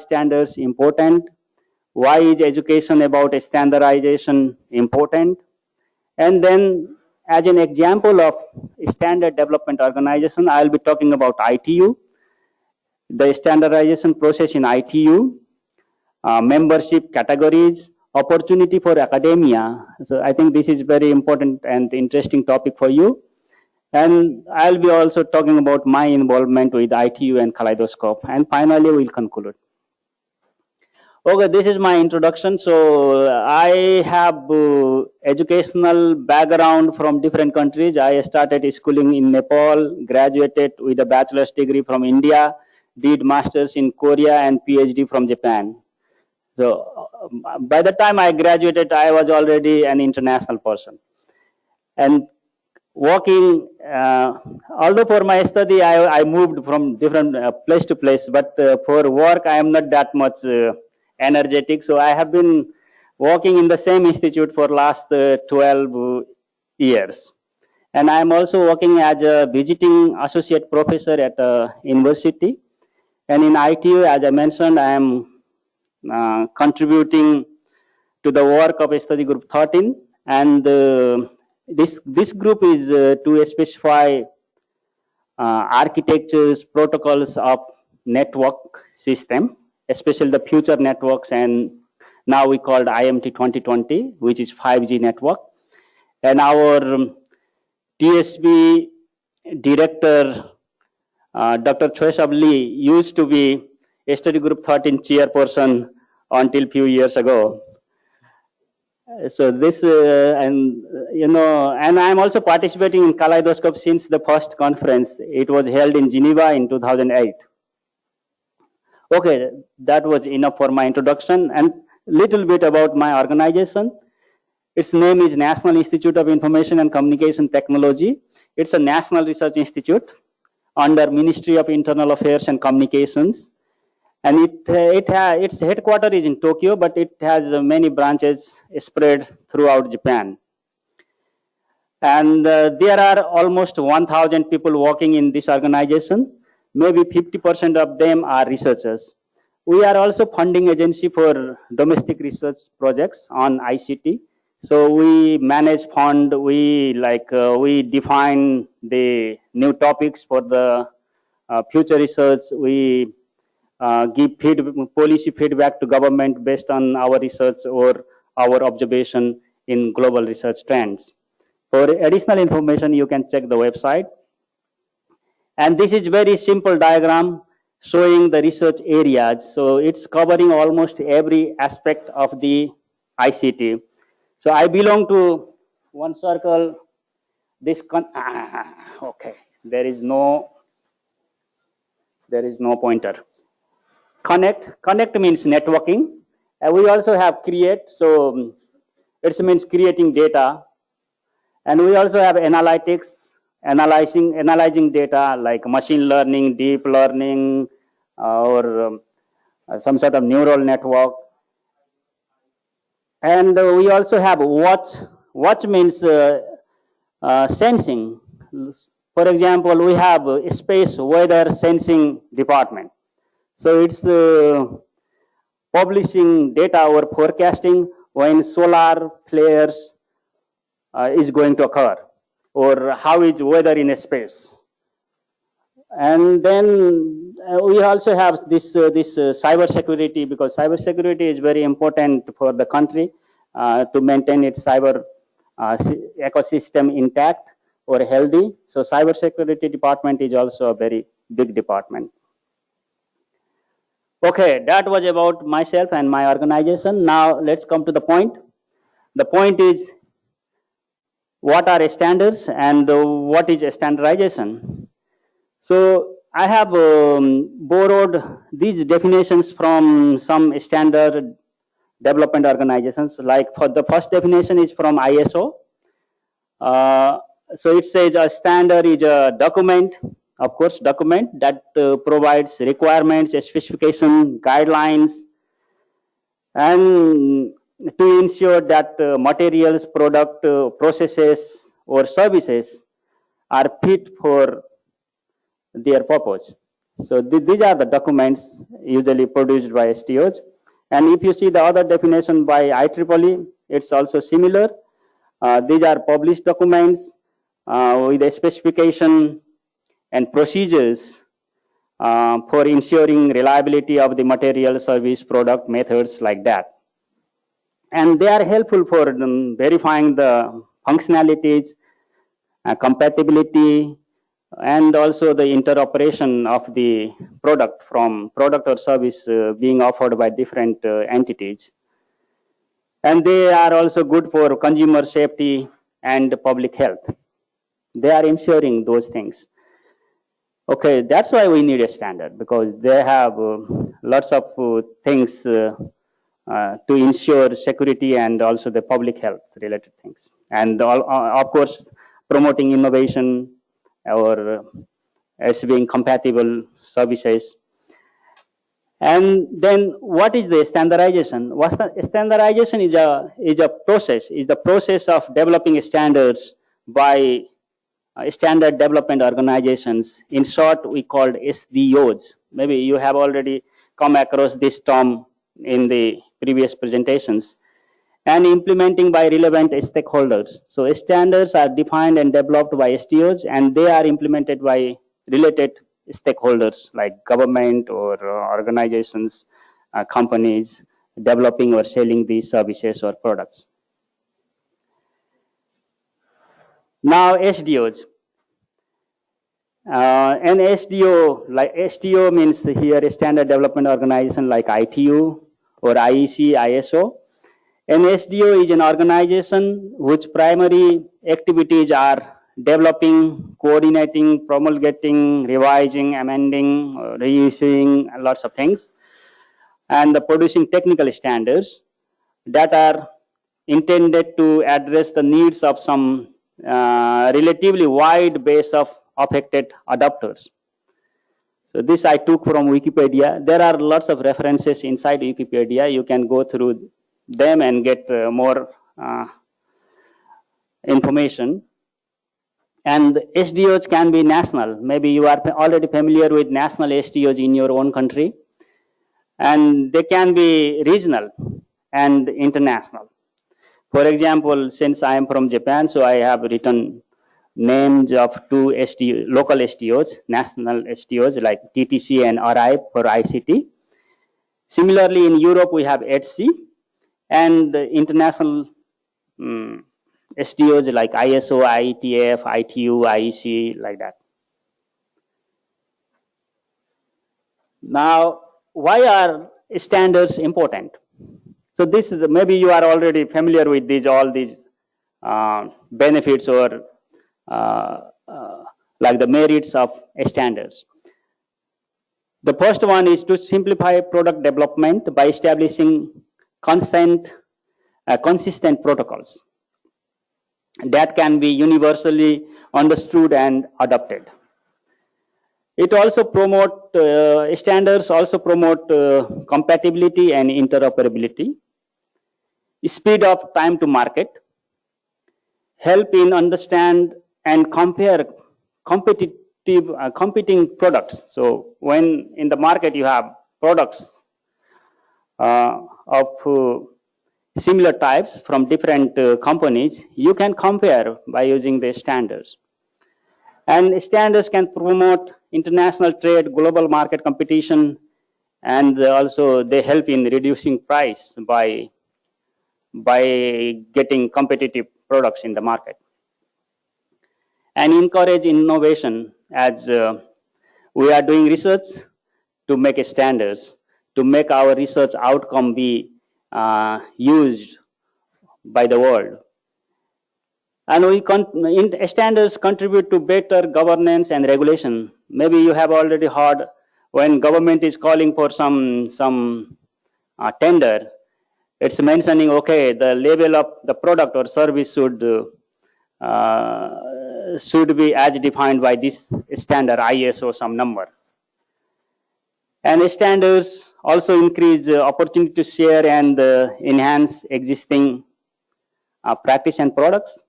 standards important? Why is education about standardization important? And then as an example of standard development organization, I'll be talking about ITU, the standardization process in ITU, membership categories, opportunity for academia. So I think this is very important and interesting topic for you. And I'll be also talking about my involvement with ITU and Kaleidoscope. And finally, we'll conclude. Okay, this is my introduction. So I have educational background from different countries. I started schooling in Nepal, graduated with a bachelor's degree from India, did master's in Korea and PhD from Japan. So by the time I graduated, I was already an international person. And working, although for my study, I moved from different place to place, but for work, I am not that much energetic. So I have been working in the same institute for last 12 years. And I am also working as a visiting associate professor at a university. And in ITU, as I mentioned, I am contributing to the work of study group 13. And this group is to specify architectures, protocols of network system, especially the future networks, and now we called IMT 2020, which is 5G network. And our TSB director, Dr. Choi-Sab Lee, used to be a study group 13 chairperson until few years ago. So this, and I'm also participating in Kaleidoscope since the first conference. It was held in Geneva in 2008. Okay, that was enough for my introduction, and little bit about my organization. Its name is National Institute of Information and Communication Technology. It's a national research institute under Ministry of Internal Affairs and Communications. And its headquarters is in Tokyo, but it has many branches spread throughout Japan. And there are almost 1,000 people working in this organization. Maybe 50% of them are researchers. We are also funding agency for domestic research projects on ICT. So we manage fund, we define the new topics for the future research. We give policy feedback to government based on our research or our observation in global research trends. For additional information, you can check the website. And this is very simple diagram showing the research areas. So it's covering almost every aspect of the ICT. So I belong to one circle. This okay, there is no pointer. Connect means networking. And we also have create, so it means creating data. And we also have analytics, analyzing data like machine learning, deep learning, or some sort of neural network. And we also have watch. Watch means sensing. For example, we have a space weather sensing department. So it's publishing data or forecasting when solar flares is going to occur, or how is weather in a space. And then we also have this cyber security, because cyber security is very important for the country to maintain its cyber ecosystem intact or healthy. So cyber security department is also a very big department. Okay, that was about myself and my organization. Now let's come to the point. The point is, what are standards and what is standardization? So I have borrowed these definitions from some standard development organizations. Like for the first definition is from ISO. So it says a standard is a document, of course, document that provides requirements, specification, guidelines, and to ensure that materials, product, processes, or services are fit for their purpose. So these are the documents usually produced by STOs. And if you see the other definition by IEEE, it's also similar. These are published documents with a specification and procedures for ensuring reliability of the material, service, product, methods like that. And they are helpful for verifying the functionalities, compatibility, and also the interoperation of the product from product or service being offered by different entities. And they are also good for consumer safety and public health. They are ensuring those things. Okay, that's why we need a standard, because they have lots of things to ensure security and also the public health related things. And of course, promoting innovation or as being compatible services. And then what is the standardization? Standardization is the process of developing standards by standard development organizations. In short, we called SDOs. Maybe you have already come across this term in the previous presentations. And implementing by relevant stakeholders. So standards are defined and developed by SDOs, and they are implemented by related stakeholders like government or organizations, companies developing or selling these services or products. Now SDOs. An SDO, like SDO means here a standard development organization like ITU or IEC, ISO. An SDO is an organization whose primary activities are developing, coordinating, promulgating, revising, amending, reissuing, lots of things, and producing technical standards that are intended to address the needs of some relatively wide base of affected adopters. So this I took from Wikipedia. There are lots of references inside Wikipedia. You can go through them and get more information. And SDOs can be national. Maybe you are already familiar with national SDOs in your own country. And they can be regional and international. For example, since I am from Japan, so I have written names of two local SDOs, national SDOs like TTC and RI for ICT. Similarly, in Europe, we have ETSI, and international SDOs like ISO, IETF, ITU, IEC, like that. Now, why are standards important? So this is, maybe you are already familiar with these, all these benefits or like the merits of standards. The first one is to simplify product development by establishing consistent protocols that can be universally understood and adopted. It also standards also promote compatibility and interoperability, speed of time to market, help in understand and compare competing products. So when in the market you have products of similar types from different companies, you can compare by using the standards. And standards can promote international trade, global market competition, and also they help in reducing price by getting competitive products in the market. And encourage innovation, as we are doing research to make standards, to make our research outcome be used by the world. And standards contribute to better governance and regulation. Maybe you have already heard when government is calling for some tender, it's mentioning, okay, the level of the product or service should be as defined by this standard ISO some number. And standards also increase opportunity to share and enhance existing practice and products.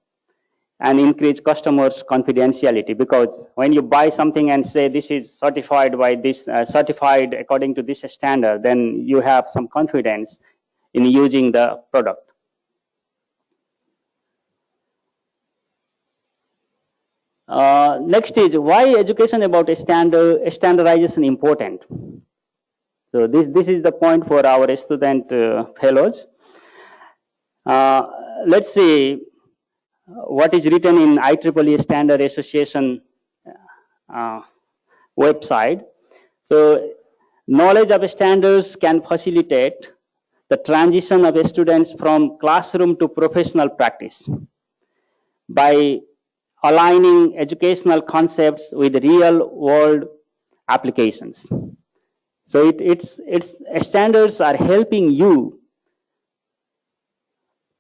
and increase customers' confidentiality, because when you buy something and say this is certified by this, certified according to this standard, then you have some confidence in using the product. Next is why education about standardization important. So this is the point for our student fellows. Let's see what is written in IEEE Standard Association website. So knowledge of standards can facilitate the transition of students from classroom to professional practice by aligning educational concepts with real world applications. So it's standards are helping you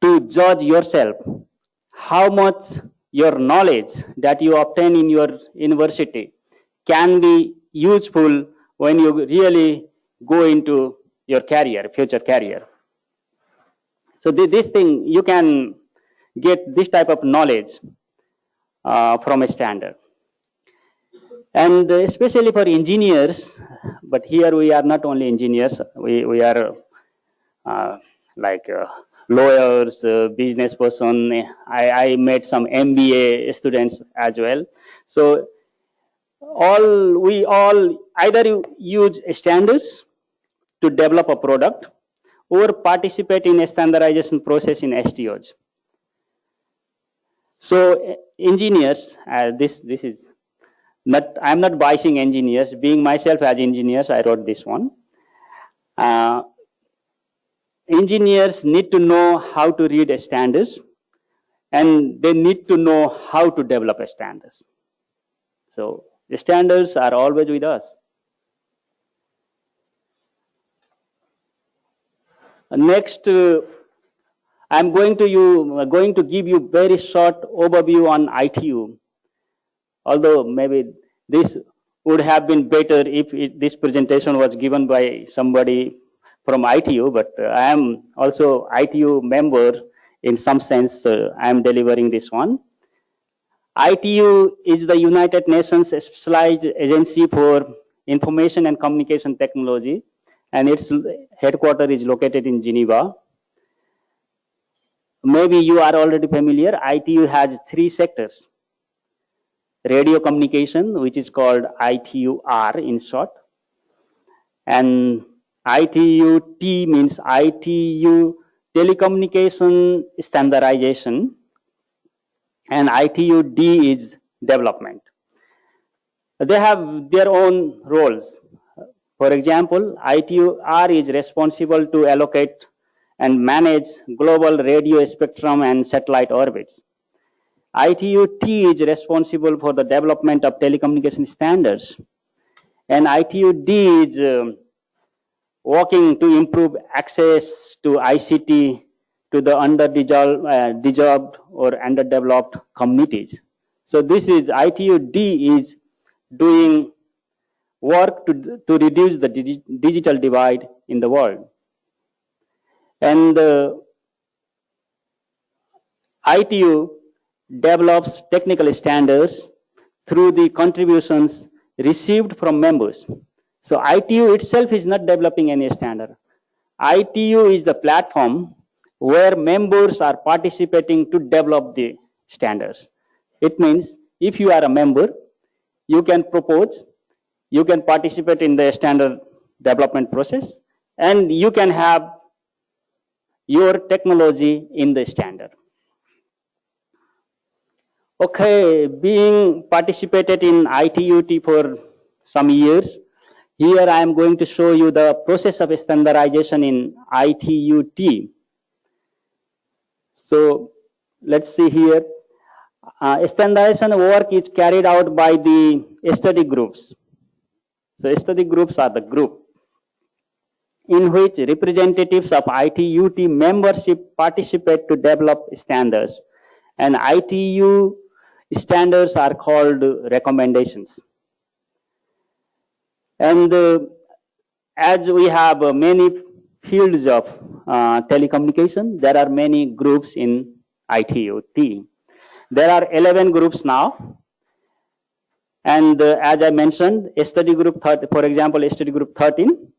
to judge yourself how much your knowledge that you obtain in your university can be useful when you really go into your career, future career. So this thing, you can get this type of knowledge from a standard. And especially for engineers, but here we are not only engineers, we are like lawyers, business person. I met some MBA students as well. So we all either use standards to develop a product or participate in a standardization process in STOs. So engineers, this is not, I'm not biasing engineers. Being myself as engineers, I wrote this one. Engineers need to know how to read standards, and they need to know how to develop standards. So the standards are always with us. Next, I'm going to give you very short overview on ITU. Although maybe this would have been better if this presentation was given by somebody from ITU, but I am also ITU member in some sense. I am delivering this one. ITU is the United Nations Specialized Agency for Information and Communication Technology, and its headquarters is located in Geneva. Maybe you are already familiar. ITU has 3 sectors. Radio communication, which is called ITUR in short, and ITUT means ITU telecommunication standardization, and ITUD is development. They have their own roles. For example, ITUR is responsible to allocate and manage global radio spectrum and satellite orbits. ITUT is responsible for the development of telecommunication standards, and ITUD is working to improve access to ICT to the underdeveloped or underdeveloped communities. So this is ITUD is doing work to reduce the digital divide in the world. And ITU develops technical standards through the contributions received from members. So ITU itself is not developing any standard. ITU is the platform where members are participating to develop the standards. It means if you are a member, you can propose, you can participate in the standard development process, and you can have your technology in the standard. Okay, being participated in ITUT for some years, here I am going to show you the process of standardization in ITUT. So let's see here. Standardization work is carried out by the study groups. So study groups are the group in which representatives of ITUT membership participate to develop standards, and ITU standards are called recommendations. And as we have many fields of telecommunication, there are many groups in ITUT. There are 11 groups now. And as I mentioned, study group, for example, study group 13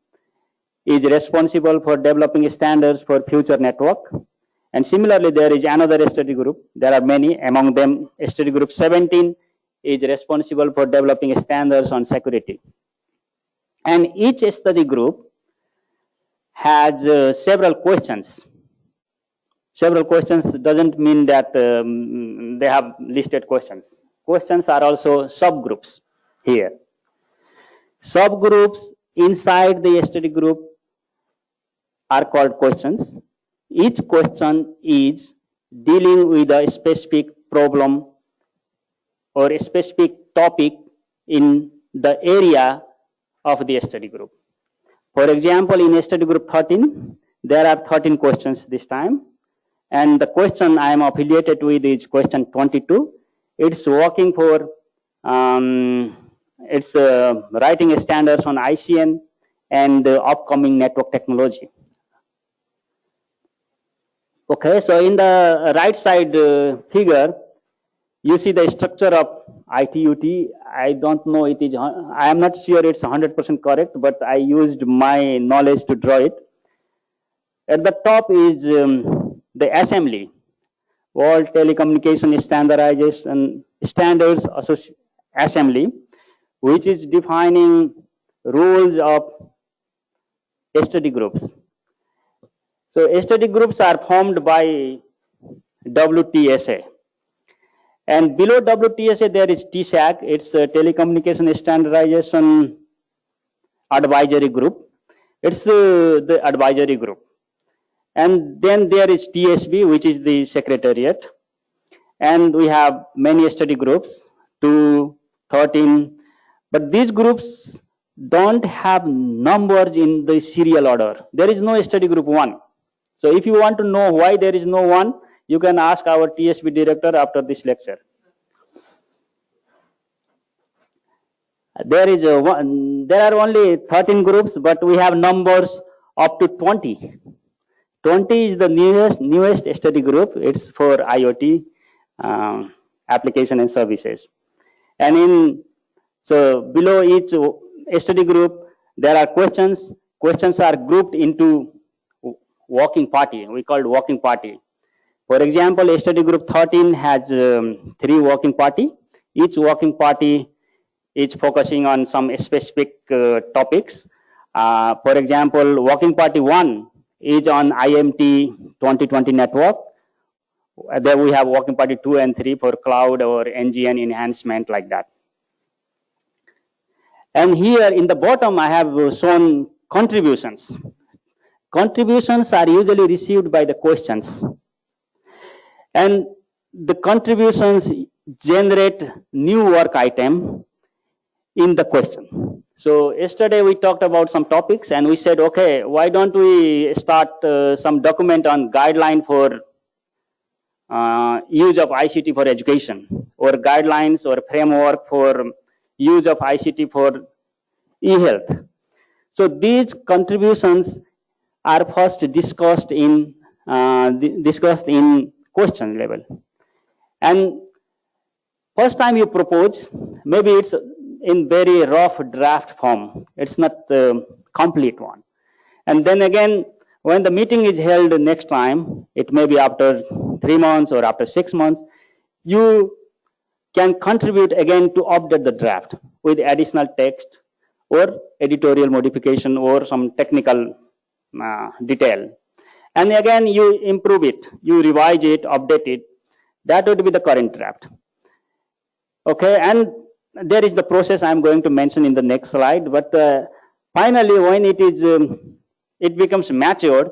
is responsible for developing standards for future network. And similarly, there is another study group. There are many. Among them, study group 17 is responsible for developing standards on security. And each study group has several questions. Several questions doesn't mean that they have listed questions. Questions are also subgroups here. Subgroups inside the study group are called questions. Each question is dealing with a specific problem or a specific topic in the area of the study group. For example, in study group 13, there are 13 questions this time. And the question I am affiliated with is question 22. It's working for, it's writing standards on ICN and upcoming network technology. Okay, so in the right side figure, you see the structure of ITUT. I don't know it is, I am not sure it's 100% correct, but I used my knowledge to draw it. At the top is the assembly, World Telecommunication Standardization Standards Assembly, which is defining rules of study groups. So study groups are formed by WTSA. And below WTSA, there is TSAC. It's a Telecommunication Standardization Advisory Group. It's the advisory group. And then there is TSB, which is the secretariat. And we have many study groups, 2, 13. But these groups don't have numbers in the serial order. There is no study group 1. So if you want to know why there is no 1, you can ask our TSB director after this lecture. There are only 13 groups, but we have numbers up to 20. 20 is the newest study group. It's for IoT application and services. And so below each study group, there are questions. Questions are grouped into working party. We call it working party. For example, study group 13 has 3 working party. Each working party is focusing on some specific topics. For example, working party 1 is on IMT 2020 network. There we have working party 2 and 3 for cloud or NGN enhancement, like that. And here in the bottom, I have shown contributions. Contributions are usually received by the questions. And the contributions generate new work item in the question. So yesterday we talked about some topics and we said, okay, why don't we start some document on guideline for use of ICT for education, or guidelines or framework for use of ICT for e-health. So these contributions are first discussed in question level. And first time you propose, maybe it's in very rough draft form. It's not the complete one. And then again, when the meeting is held next time, it may be after 3 months or after 6 months, you can contribute again to update the draft with additional text or editorial modification or some technical detail. And again, you improve it, you revise it, update it. That would be the current draft. Okay, and there is the process I'm going to mention in the next slide. But finally, when it becomes matured,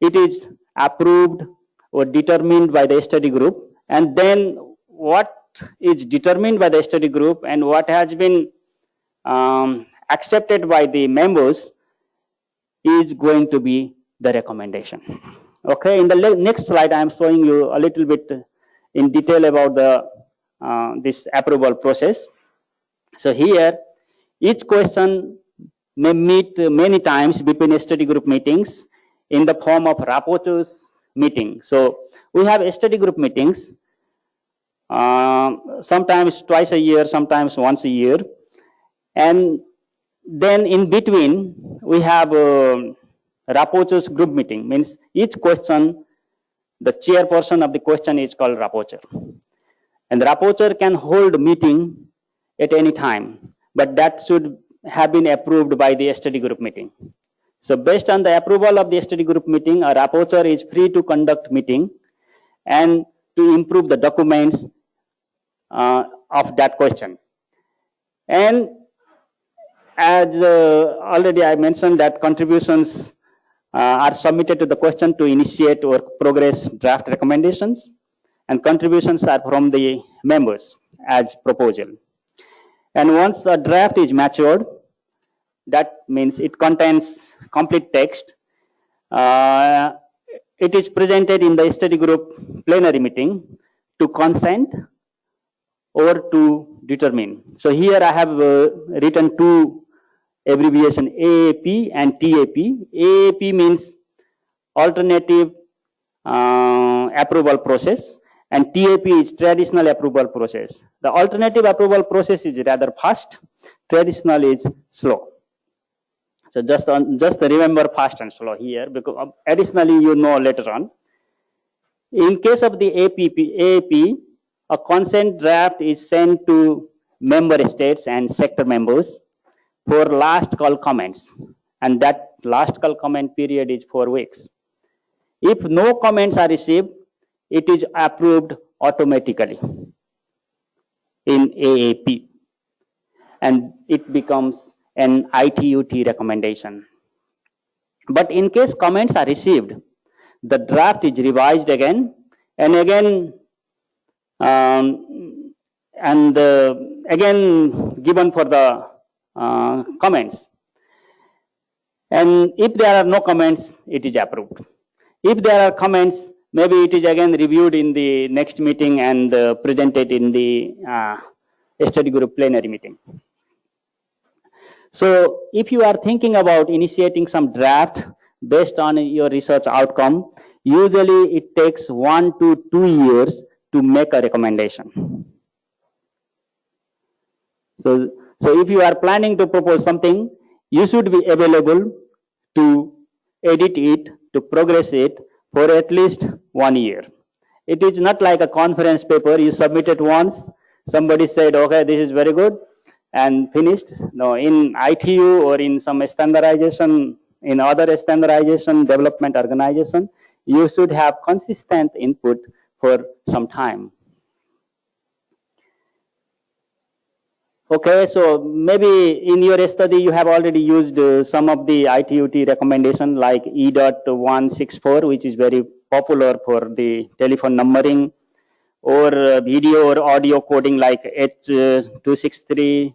it is approved or determined by the study group. And then what is determined by the study group and what has been accepted by the members is going to be the recommendation. Okay, in the next slide, I am showing you a little bit in detail about the this approval process. So here, each question may meet many times between study group meetings in the form of rapporteurs meeting. So we have study group meetings. sometimes twice a year, sometimes once a year. And then in between, we have rapporteurs group meeting, means each question, the chairperson of the question is called rapporteur. And the rapporteur can hold meeting at any time, but that should have been approved by the study group meeting. So based on the approval of the study group meeting, a rapporteur is free to conduct meeting and to improve the documents of that question. And as already I mentioned, that contributions are submitted to the question to initiate or progress draft recommendations, and contributions are from the members as proposal. And once the draft is matured, that means it contains complete text, it is presented in the study group plenary meeting to consent or to determine. So here I have written two abbreviation, AAP and TAP. AAP means alternative approval process, and TAP is traditional approval process. The alternative approval process is rather fast, traditional is slow. So just remember fast and slow here, because additionally you know later on. In case of the AAP, a consent draft is sent to member states and sector members for last call comments, and that last call comment period is 4 weeks. If no comments are received, it is approved automatically in AAP, and it becomes an ITUT recommendation. But in case comments are received, the draft is revised again and again, again given for the comments. And if there are no comments, it is approved. If there are comments, maybe it is again reviewed in the next meeting and presented in the study group plenary meeting. So if you are thinking about initiating some draft based on your research outcome, usually it takes 1 to 2 years to make a recommendation. So if you are planning to propose something, you should be available to edit it, to progress it for at least 1 year. It is not like a conference paper, you submit it once, somebody said, okay, this is very good, and finished. No, in ITU or in some standardization, in other standardization development organization, you should have consistent input for some time. Okay, so maybe in your study you have already used some of the ITUT recommendation like E.164, which is very popular for the telephone numbering, or video or audio coding like H.263,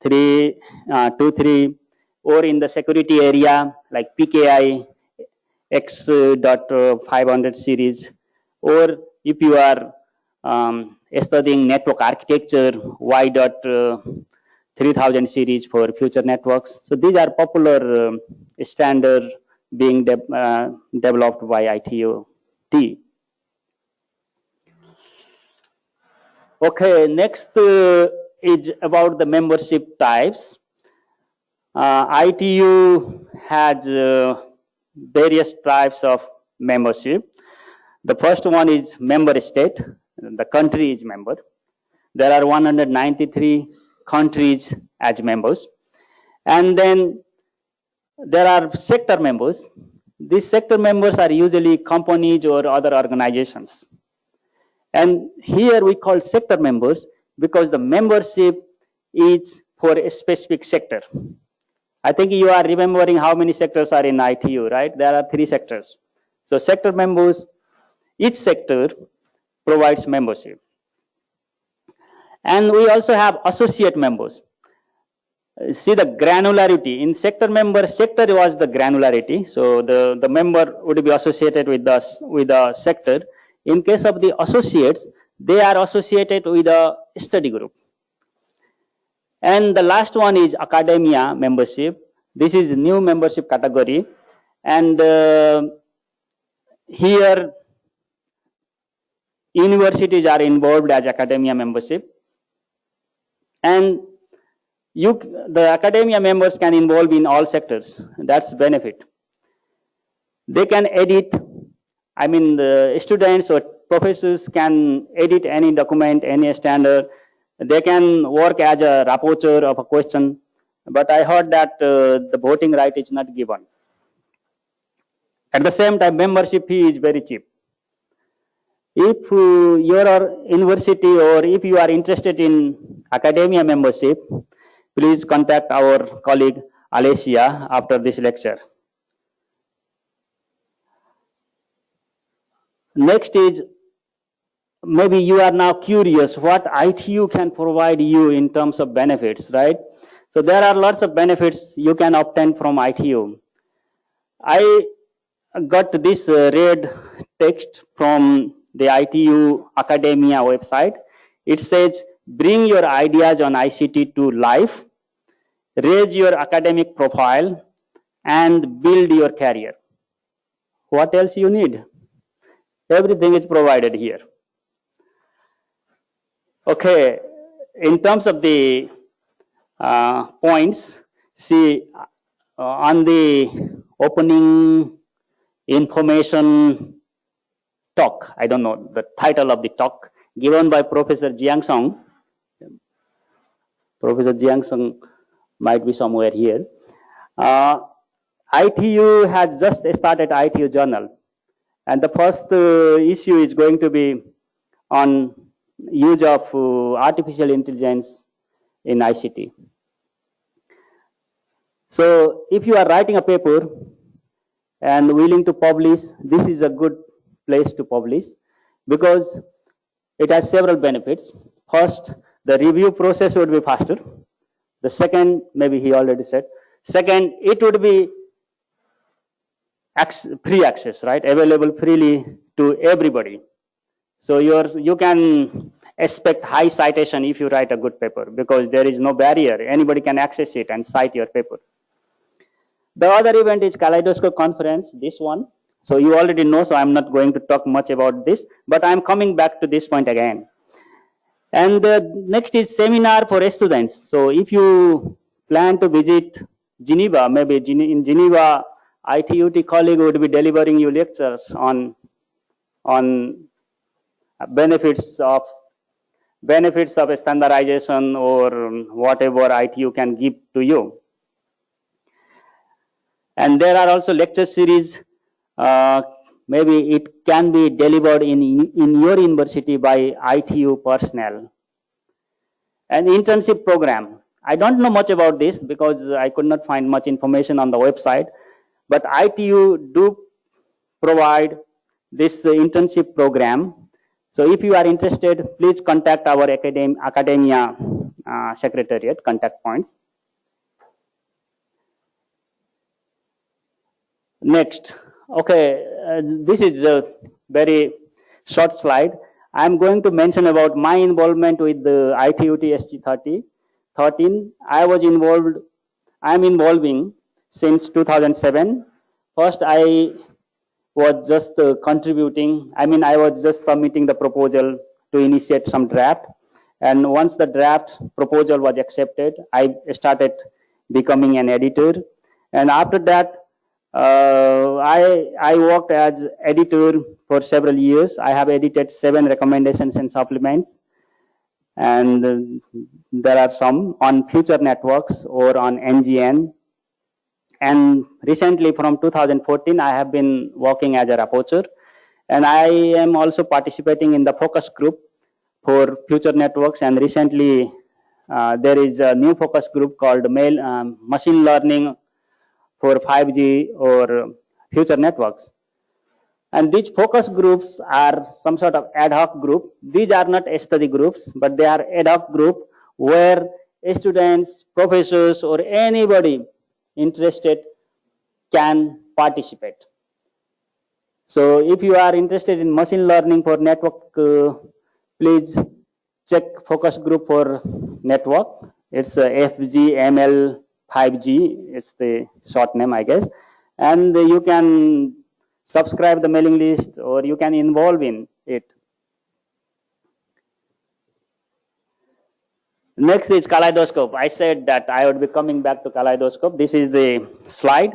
23, or in the security area like PKI X.500 series, or if you are studying network architecture, Y.3000 series for future networks. So these are popular standard being developed by ITUT. Okay, next is about the membership types. ITU has various types of membership. The first one is member state. The country is member. There are 193 countries as members. And then there are sector members. These sector members are usually companies or other organizations. And here we call sector members because the membership is for a specific sector. I think you are remembering how many sectors are in ITU, right? There are 3 sectors. So sector members, each sector provides membership. And we also have associate members. See the granularity in sector member, sector was the granularity. So the member would be associated with the sector. In case of the associates, they are associated with a study group. And the last one is academia membership. This is new membership category. And here universities are involved as academia membership, and the academia members can involve in all sectors. That's benefit. They can edit, I mean, the students or professors can edit any document, any standard. They can work as a rapporteur of a question, but I heard that the voting right is not given. At the same time, membership fee is very cheap. If your university or if you are interested in academia membership, please contact our colleague Alessia after this lecture. Next is, maybe you are now curious what ITU can provide you in terms of benefits, right? So there are lots of benefits you can obtain from ITU. I got this red text from the ITU Academia website. It says, bring your ideas on ICT to life, raise your academic profile, and build your career. What else you need? Everything is provided here. Okay, in terms of the points, see, on the opening information talk, I don't know the title of the talk, given by Professor Jiang Song. Professor Jiang Song might be somewhere here. ITU has just started ITU journal, and the first issue is going to be on use of artificial intelligence in ICT. So if you are writing a paper and willing to publish, this is a good place to publish because it has several benefits. First, the review process would be faster. The second, maybe he already said, second, it would be free access, right? Available freely to everybody. So you can expect high citation if you write a good paper because there is no barrier. Anybody can access it and cite your paper. The other event is Kaleidoscope conference, this one. So you already know, so I'm not going to talk much about this, but I'm coming back to this point again. And next is seminar for students. So if you plan to visit Geneva, maybe in Geneva, ITUT colleague would be delivering you lectures on benefits of standardization or whatever ITU can give to you. And there are also lecture series. Maybe it can be delivered in your university by ITU personnel. An internship program. I don't know much about this because I could not find much information on the website, but ITU do provide this internship program. So if you are interested, please contact our academia secretariat contact points. Next, okay, this is a very short slide. I'm going to mention about my involvement with the ITUT SG13. I'm involving since 2007. First, I was just contributing. I mean, I was just submitting the proposal to initiate some draft. And once the draft proposal was accepted, I started becoming an editor. And after that, I worked as editor for several years. I have edited 7 recommendations and supplements. And there are some on future networks or on NGN. And recently from 2014, I have been working as a rapporteur. And I am also participating in the focus group for future networks. And recently, there is a new focus group called machine learning for 5G or future networks. And these focus groups are some sort of ad hoc group. These are not study groups, but they are ad hoc group where students, professors, or anybody interested can participate. So if you are interested in machine learning for network, please check focus group for network. It's FGML 5G, it's the short name, I guess. And you can subscribe the mailing list or you can involve in it. Next is Kaleidoscope. I said that I would be coming back to Kaleidoscope. This is the slide.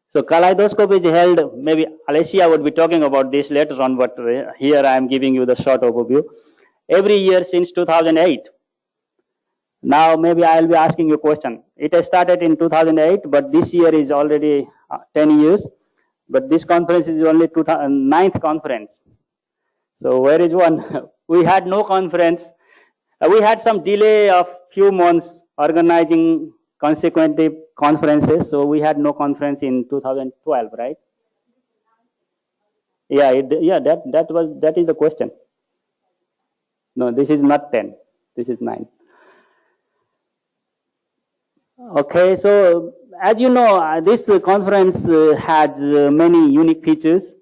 So Kaleidoscope is held, maybe Alessia would be talking about this later on, but here I am giving you the short overview. Every year since 2008. Now maybe I will be asking you a question. It has started in 2008, but this year is already 10 years. But this conference is only ninth conference. So where is one? We had no conference. We had some delay of few months organizing consecutive conferences. So we had no conference in 2012, right? Yeah, that is the question. No, this is not 10. This is 9. Okay, so as you know, this conference has many unique features.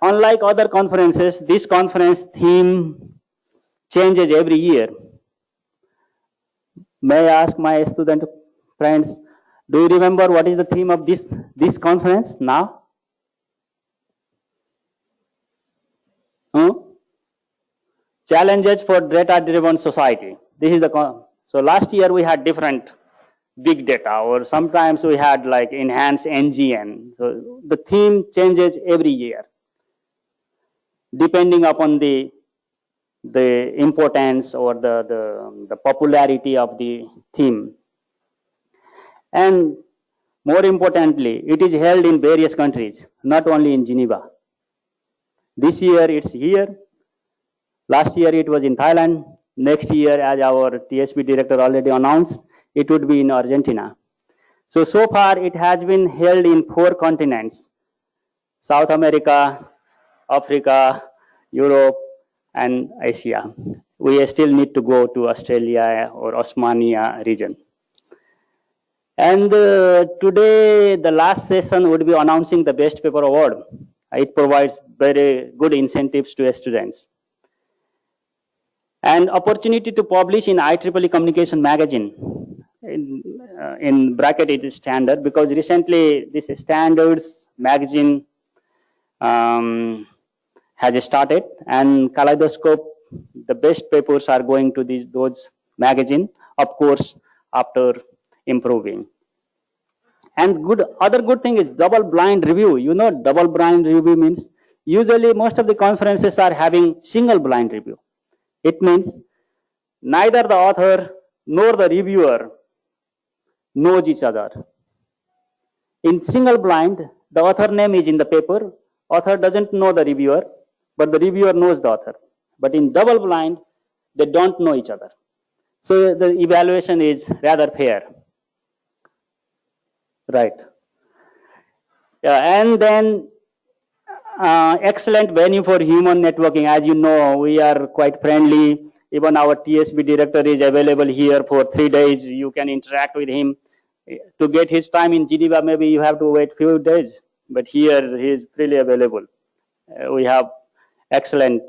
Unlike other conferences, this conference theme changes every year. May I ask my student friends, do you remember what is the theme of this conference now? Challenges for data-driven society. This is the so last year we had different big data, or sometimes we had like enhanced NGN. So the theme changes every year depending upon the importance or the popularity of the theme. And more importantly, it is held in various countries, not only in Geneva. This year it's here. Last year it was in Thailand. Next year, as our TSP director already announced, it would be in Argentina. So far it has been held in 4 continents: South America, Africa, Europe, and Asia. We still need to go to Australia or Osmania region. And today, the last session would be announcing the Best Paper Award. It provides very good incentives to students. And opportunity to publish in IEEE Communication Magazine. In bracket it is standard, because recently this standards magazine has started, and Kaleidoscope, the best papers are going to those magazine, of course, after improving. And other good thing is double blind review. You know, double blind review means usually most of the conferences are having single blind review. It means neither the author nor the reviewer knows each other. In single blind, the author name is in the paper. Author doesn't know the reviewer, but the reviewer knows the author. But in double blind, they don't know each other. So the evaluation is rather fair. Right. Yeah, and then excellent venue for human networking. As you know, we are quite friendly. Even our TSB director is available here for 3 days. You can interact with him. To get his time in Geneva, maybe you have to wait few days. But here, he is freely available. We have excellent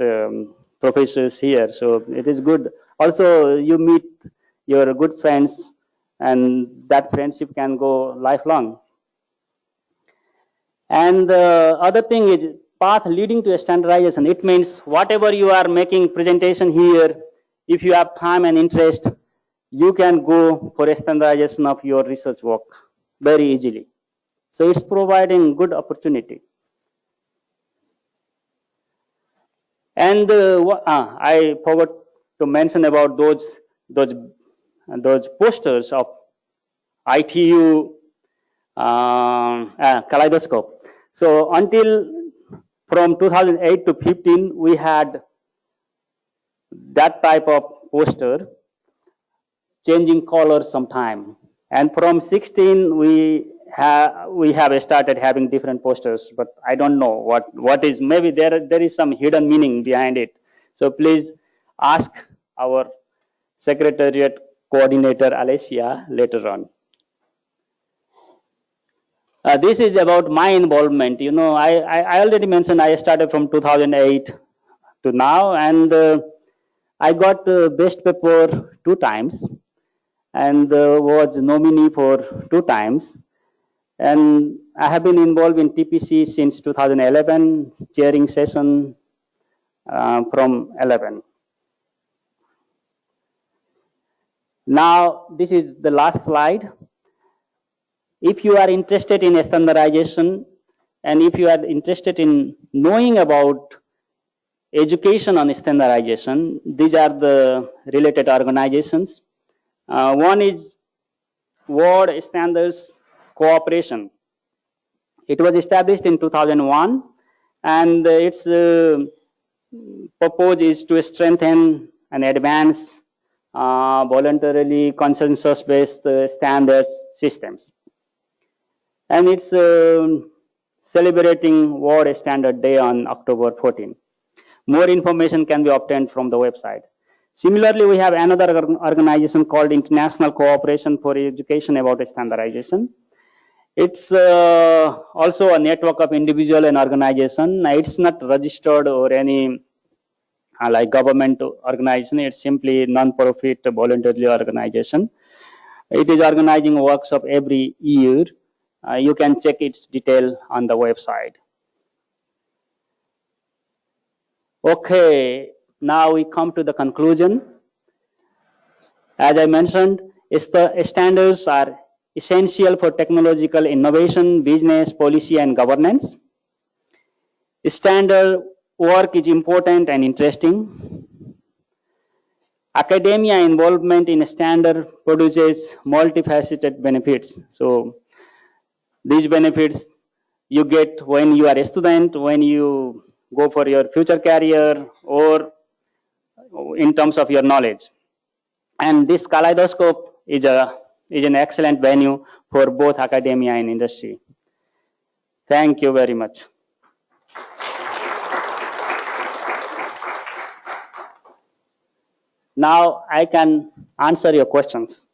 professors here, so it is good. Also, you meet your good friends, and that friendship can go lifelong. And the other thing is path leading to standardization. It means whatever you are making presentation here, if you have time and interest, you can go for a standardization of your research work very easily. So it's providing good opportunity. And I forgot to mention about those posters of ITU Kaleidoscope. So until from 2008 to 15, we had that type of poster, changing colors sometime. And from 16, we have started having different posters, but I don't know what is. Maybe there is some hidden meaning behind it. So please ask our Secretariat Coordinator Alessia later on. This is about my involvement. You know, I already mentioned I started from 2008 to now, and I got best paper 2 times, and was nominee for 2 times. And I have been involved in TPC since 2011, chairing session from 11. Now, this is the last slide. If you are interested in standardization and if you are interested in knowing about education on standardization, these are the related organizations. One is World Standards Cooperation. It was established in 2001 and its purpose is to strengthen and advance voluntarily consensus-based standards systems. And it's celebrating World Standard Day on October 14. More information can be obtained from the website. Similarly, we have another organization called International Cooperation for Education about Standardization. It's also a network of individual and organization. It's not registered or any like government organization. It's simply non-profit voluntary organization. It is organizing workshop every year. You can check its detail on the website. Okay, now we come to the conclusion. As I mentioned, standards are essential for technological innovation, business, policy, and governance. Standard work is important and interesting. Academia involvement in standard produces multifaceted benefits. So these benefits you get when you are a student, when you go for your future career, or in terms of your knowledge. And this Kaleidoscope is an excellent venue for both academia and industry. Thank you very much. Now I can answer your questions.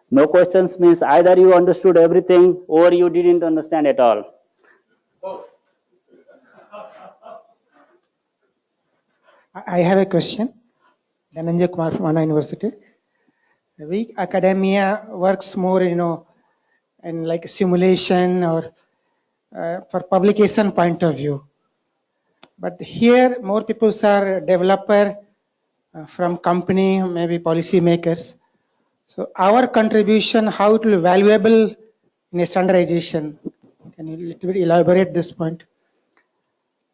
No questions means either you understood everything or you didn't understand at all. I have a question. Nanjing from Anna University. We academia works more, in like simulation or for publication point of view. But here, more people are developer from company, maybe policy makers. So our contribution, how it will be valuable in a standardization. Can you little bit elaborate this point?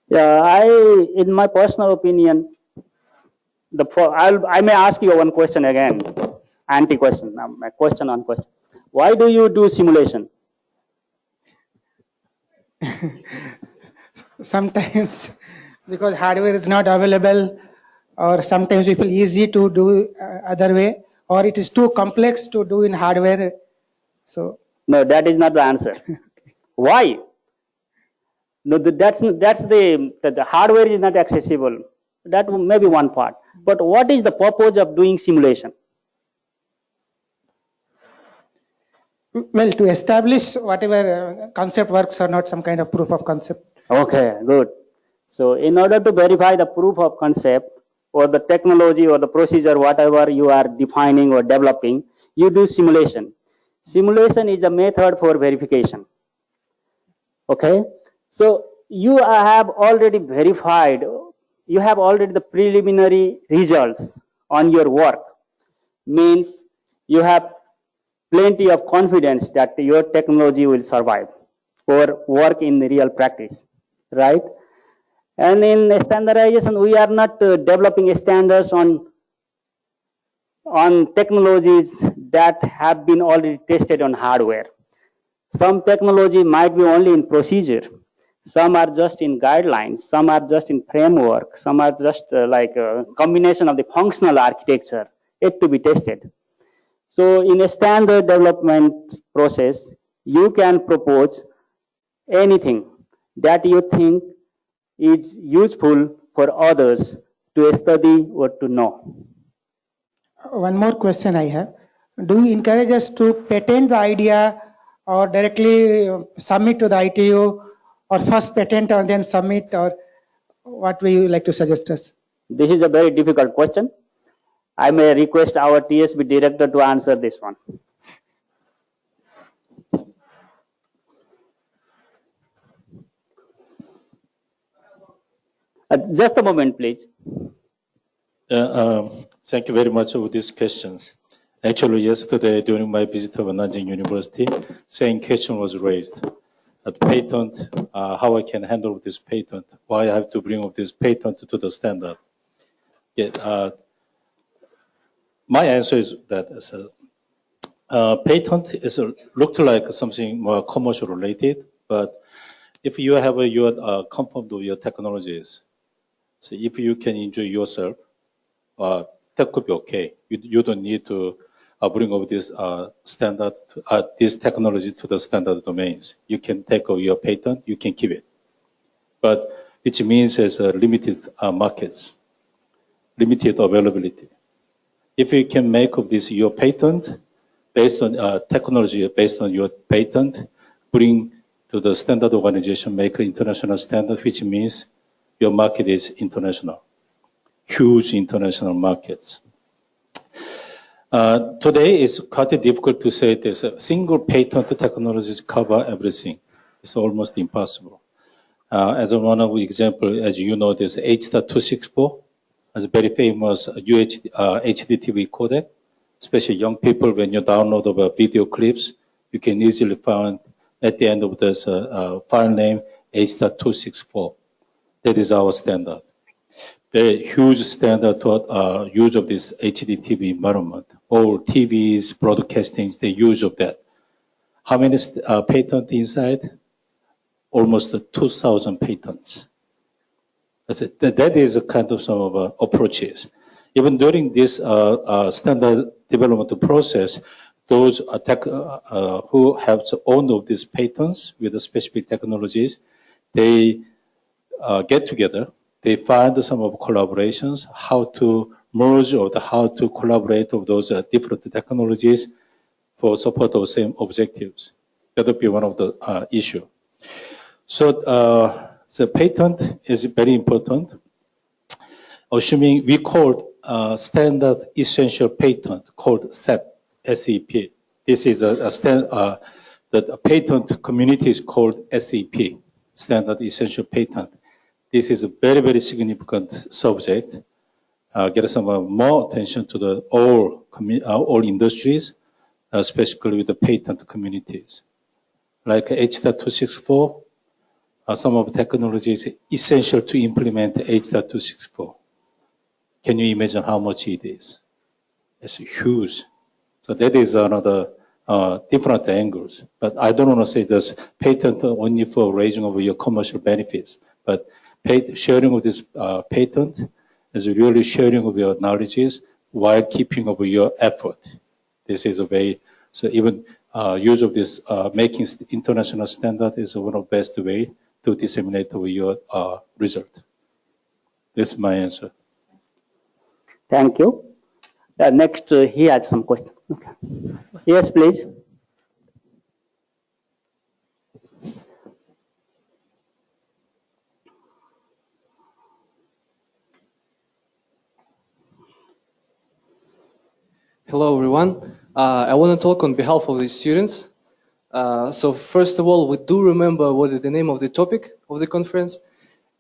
Yeah, in my personal opinion, I may ask you one question again, anti-question, a question on question. Why do you do simulation? Sometimes because hardware is not available, or sometimes people easy to do other way, or it is too complex to do in hardware. So no, that is not the answer. Why? No, that's the hardware is not accessible. That may be one part. But what is the purpose of doing simulation? Well, to establish whatever concept works or not, some kind of proof of concept. Okay, good. So in order to verify the proof of concept or the technology or the procedure, whatever you are defining or developing, you do simulation. Simulation is a method for verification. Okay, so you have already verified, you have already the preliminary results on your work. Means you have plenty of confidence that your technology will survive or work in real practice, right? And in standardization, we are not developing standards on technologies that have been already tested on hardware. Some technology might be only in procedure. Some are just in guidelines. Some are just in framework. Some are just like a combination of the functional architecture yet to be tested. So in a standard development process, you can propose anything that you think is useful for others to study or to know. One more question I have. Do you encourage us to patent the idea or directly submit to the ITU, or first patent and then submit, or what will you like to suggest us? This is a very difficult question. I may request our TSB director to answer this one. Just a moment, please. Thank you very much for these questions. Actually, yesterday during my visit of Nanjing University, same question was raised. At patent, how I can handle this patent, why I have to bring up this patent to the standard. Yeah, my answer is that as a patent is looked like something more commercial related, but if you have your compound of your technologies, so if you can enjoy yourself, that could be okay. You don't need to bring up this standard, this technology to the standard domains. You can take over your patent, you can keep it. But which means there's limited markets, limited availability. If you can make of this your patent, based on technology, based on your patent, bring to the standard organization, make an international standard, which means your market is international, huge international markets. Today it's quite difficult to say there's a single patent technologies cover everything. It's almost impossible. As one of the example, as you know, there's H.264, as a very famous HDTV codec. Especially young people, when you download video clips, you can easily find at the end of this file name H.264. That is our standard. Very huge standard to use of this HDTV environment. All TVs, broadcastings, the use of that. How many patents inside? Almost 2,000 patents. That is a kind of some of approaches. Even during this standard development process, those who have owned of these patents with the specific technologies, they get together. They find some of collaborations, how to merge or how to collaborate of those different technologies for support of same objectives. That would be one of the issue. So the patent is very important. Assuming we call standard essential patent called SEP, SEP. This is the patent community is called SEP, standard essential patent. This is a very, very significant subject. Get some more attention to the all industries, especially with the patent communities. Like H.264, some of the technologies essential to implement H.264. Can you imagine how much it is? It's huge. So that is another different angles. But I don't want to say this patent only for raising of your commercial benefits, but sharing of this patent is really sharing of your knowledges while keeping of your effort. This is a way, so even use of this making international standard is one of the best way to disseminate your result. This is my answer. Thank you. Next, he has some questions. Okay. Yes, please. Hello, everyone. I want to talk on behalf of the students. So first of all, we do remember what is the name of the topic of the conference.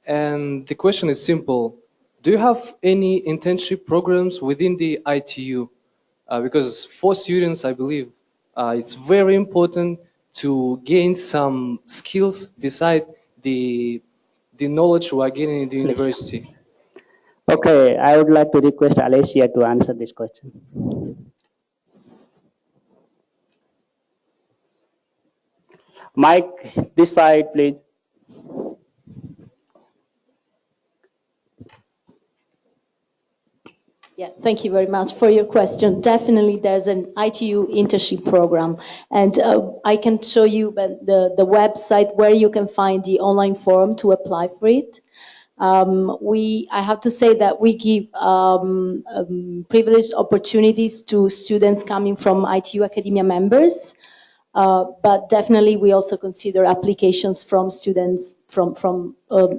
And the question is simple. Do you have any internship programs within the ITU? Because for students, I believe it's very important to gain some skills beside the knowledge we are getting in the university. Okay, I would like to request Alicia to answer this question. Mike, this side, please. Yeah, thank you very much for your question. Definitely, there's an ITU internship program, and I can show you the website where you can find the online form to apply for it. I have to say that we give privileged opportunities to students coming from ITU academia members, but definitely we also consider applications from students from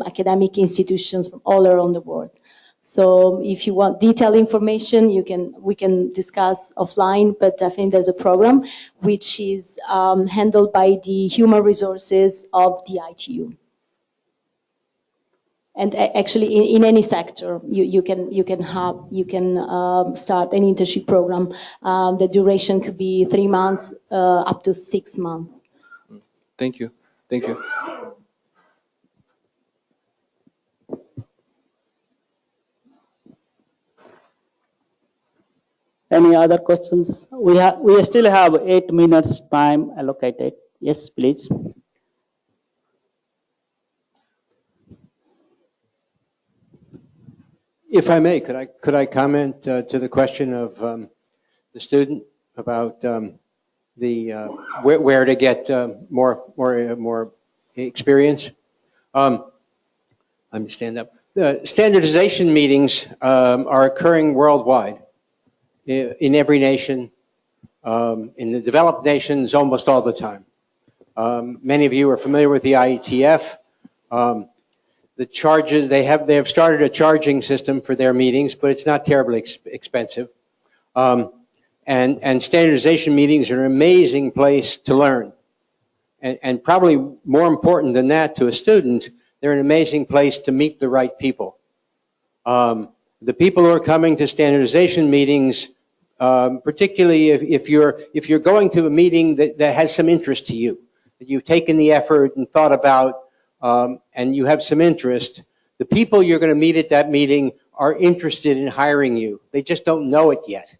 academic institutions from all around the world. So if you want detailed information, we can discuss offline, but definitely there's a program which is handled by the human resources of the ITU. And actually, in any sector, you can start an internship program. The duration could be 3 months up to 6 months. Thank you. Thank you. Any other questions? We still have 8 minutes time allocated. Yes, please. If I may, could I comment to the question of the student about where to get more experience? Let me stand up. Standardization meetings are occurring worldwide in every nation, in the developed nations almost all the time. Many of you are familiar with the IETF. The charges they have started a charging system for their meetings, but it's not terribly expensive. And standardization meetings are an amazing place to learn. And probably more important than that to a student, they're an amazing place to meet the right people. The people who are coming to standardization meetings, particularly if you're going to a meeting that has some interest to you, that you've taken the effort and thought about, and you have some interest, the people you're going to meet at that meeting are interested in hiring you. They just don't know it yet.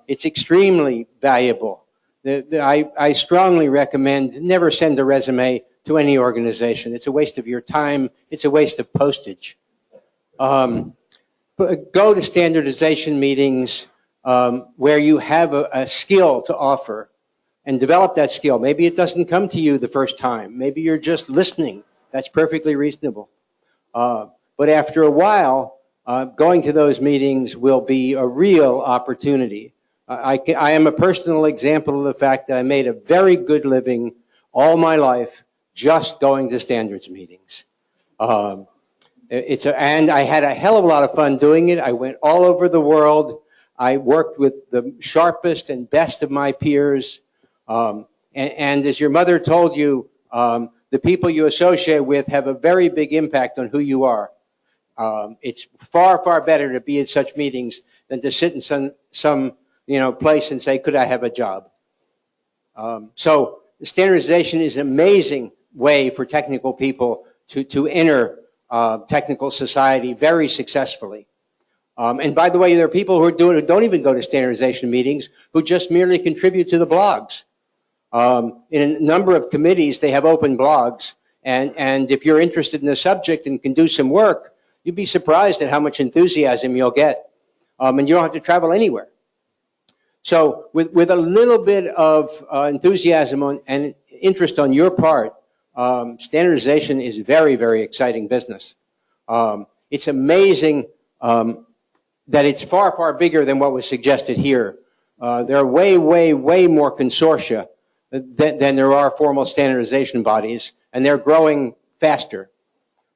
It's extremely valuable. I strongly recommend never send a resume to any organization. It's a waste of your time. It's a waste of postage. But go to standardization meetings where you have a skill to offer and develop that skill. Maybe it doesn't come to you the first time. Maybe you're just listening. That's perfectly reasonable. But after a while, going to those meetings will be a real opportunity. I am a personal example of the fact that I made a very good living all my life just going to standards meetings. And I had a hell of a lot of fun doing it. I went all over the world. I worked with the sharpest and best of my peers. And as your mother told you, the people you associate with have a very big impact on who you are. It's far, far better to be at such meetings than to sit in some place and say, could I have a job? So standardization is an amazing way for technical people to enter technical society very successfully. And by the way, there are people who don't even go to standardization meetings, who just merely contribute to the blogs. In a number of committees, they have open blogs. And if you're interested in the subject and can do some work, you'd be surprised at how much enthusiasm you'll get. And you don't have to travel anywhere. So with a little bit of enthusiasm and interest on your part, standardization is very, very exciting business. It's amazing that it's far, far bigger than what was suggested here. There are way, way, way more consortia than there are formal standardization bodies, and they're growing faster.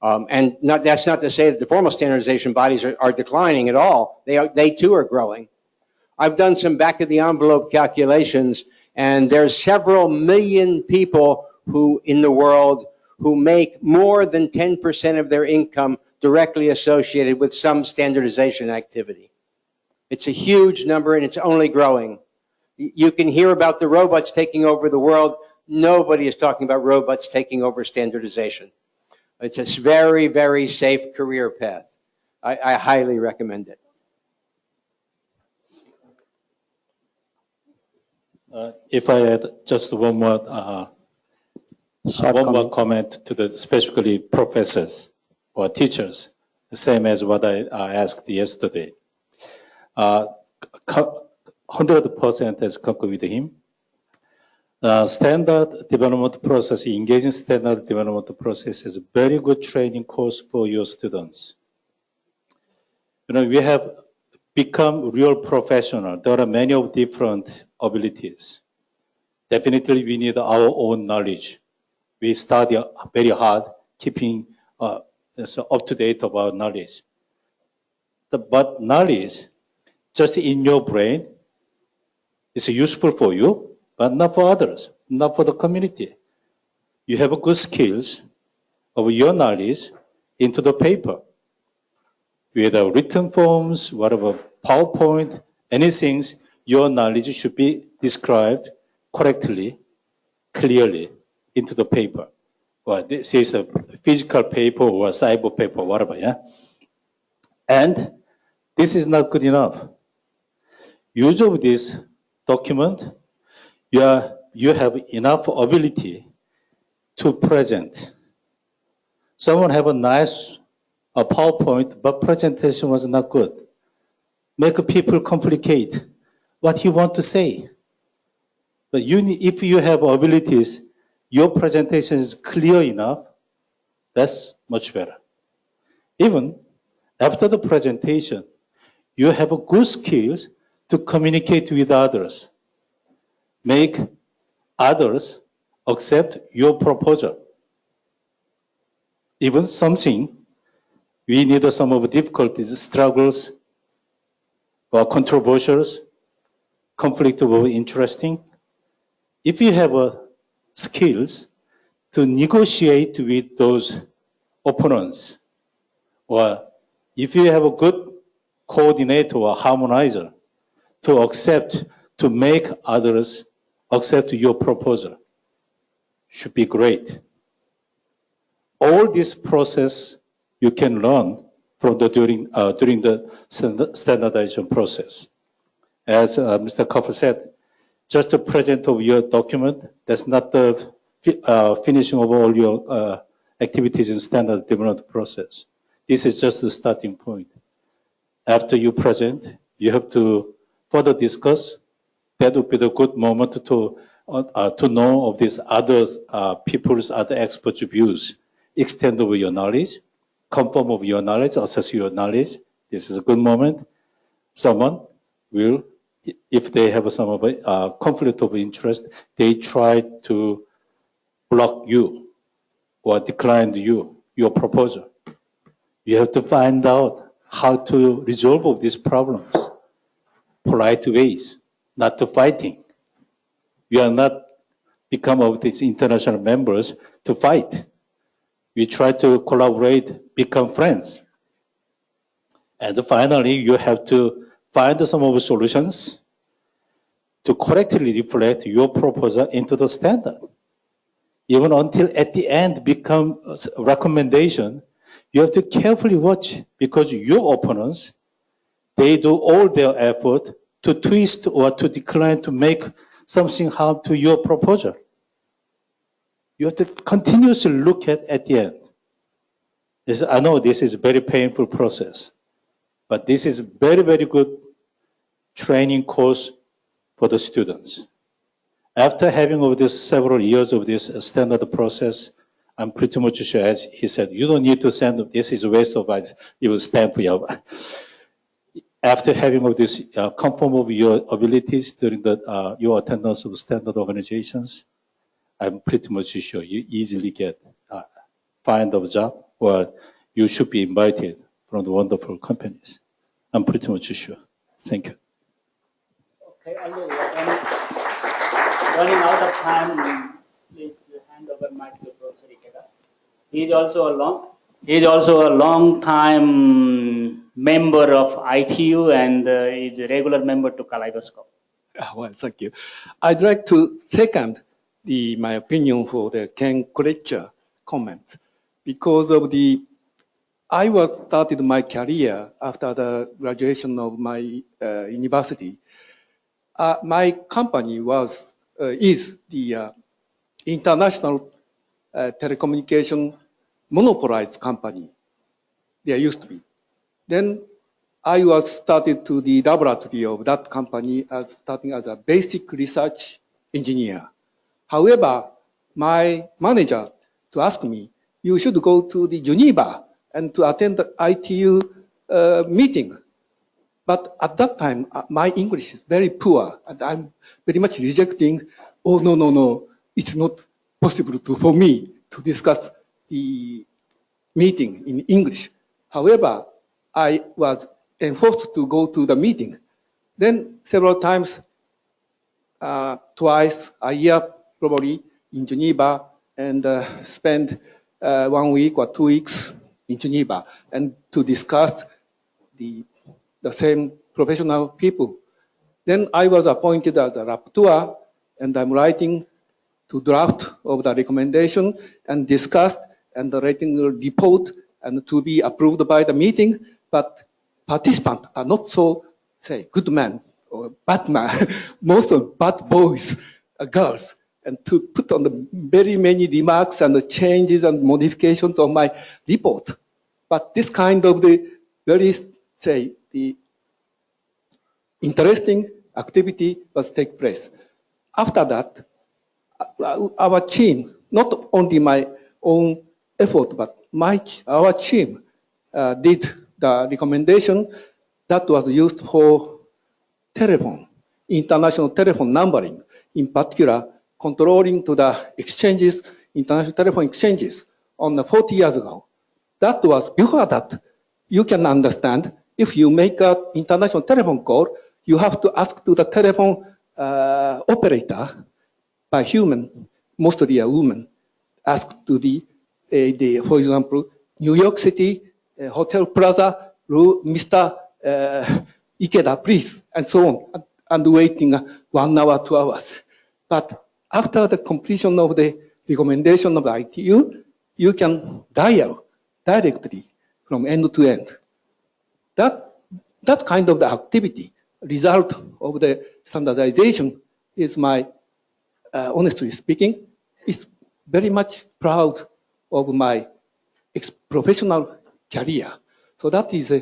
And that's not to say that the formal standardization bodies are declining at all. They too are growing. I've done some back of the envelope calculations, and there's several million people in the world who make more than 10% of their income directly associated with some standardization activity. It's a huge number, and it's only growing. You can hear about the robots taking over the world. Nobody is talking about robots taking over standardization. It's a very, very safe career path. I highly recommend it. If I add just one more comment to the specifically professors or teachers, the same as what I asked yesterday. 100% has concurred with him. Standard development process, engaging standard development process is a very good training course for your students. We have become real professional. There are many of different abilities. Definitely we need our own knowledge. We study very hard, keeping up to date about knowledge. But knowledge, just in your brain, is useful for you, but not for others, not for the community. You have good skills of your knowledge, into the paper. Whether written forms, whatever, PowerPoint, anything, your knowledge should be described correctly, clearly into the paper. Well, this is a physical paper or a cyber paper, whatever, yeah? And this is not good enough. Use of this document, you have enough ability to present. Someone have a nice PowerPoint, but presentation was not good. Make people complicate what you want to say. But if you have abilities, your presentation is clear enough, that's much better. Even after the presentation, you have good skills to communicate with others. Make others accept your proposal. Even something, we need some of difficulties, struggles, or controversies, conflict of interesting. If you have skills to negotiate with those opponents, or if you have a good coordinator or harmonizer to accept, to make others accept your proposal, should be great. All this process you can learn from during the standardization process. As Mr. Koffer said, just the present of your document, that's not the finishing of all your activities in standard development process. This is just the starting point. After you present, you have to further discuss. That would be the good moment to know of these other people's, other experts' views, extend of your knowledge, confirm of your knowledge, assess your knowledge. This is a good moment. Someone will, if they have some of a conflict of interest, they try to block you or decline your proposal. You have to find out how to resolve these problems. Polite ways, not to fighting. We are not become of these international members to fight. We try to collaborate, become friends. And finally, you have to find some of the solutions to correctly reflect your proposal into the standard. Even until at the end become a recommendation, you have to carefully watch because your opponents, they do all their effort to twist or to decline to make something harm to your proposal. You have to continuously look at the end. I know this is a very painful process, but this is very, very good training course for the students. After having over this several years of this standard process, I'm pretty much sure, as he said, you don't need to send, this is a waste of eyes, you will stamp your. After having all this confirm of your abilities during your attendance of standard organizations, I'm pretty much sure you easily find a job or you should be invited from the wonderful companies. I'm pretty much sure. Thank you. Okay, although running out of time, please hand over mic to Professor Ikeda. He is also a long time member of ITU and is a regular member to Kaleidoscope. Well, thank you. I'd like to second my opinion for the Ken Kretcher comment because of I started my career after the graduation of my university. My company is the international telecommunication monopolized company. There used to be. Then I was started to the laboratory of that company starting as a basic research engineer. However, my manager to ask me, you should go to the Geneva and to attend the ITU meeting. But at that time, my English is very poor, and I'm very much rejecting, oh, no, it's not possible for me to discuss the meeting in English. However, I was enforced to go to the meeting. Then several times, twice a year probably in Geneva, and spend 1 week or 2 weeks in Geneva and to discuss the same professional people. Then I was appointed as a rapporteur, and I'm writing to draft of the recommendation and discussed and writing a report and to be approved by the meeting. But participants are not so, say, good men or bad men, most of bad boys, girls, and to put on the very many remarks and the changes and modifications of my report. But this kind of the very, say, the interesting activity was take place. After that, our team, not only my own effort, but our team did the recommendation that was used for telephone, international telephone numbering, in particular, controlling to the exchanges, international telephone exchanges on 40 years ago. That was before that. You can understand if you make an international telephone call, you have to ask to the telephone operator by human, mostly a woman, ask to the for example, New York City Hotel Plaza, Mr. Ikeda, please, and so on, and waiting 1 hour, 2 hours. But after the completion of the recommendation of the ITU, you can dial directly from end to end. That kind of the activity, result of the standardization, is my, honestly speaking, is very much proud of my professional career. So that is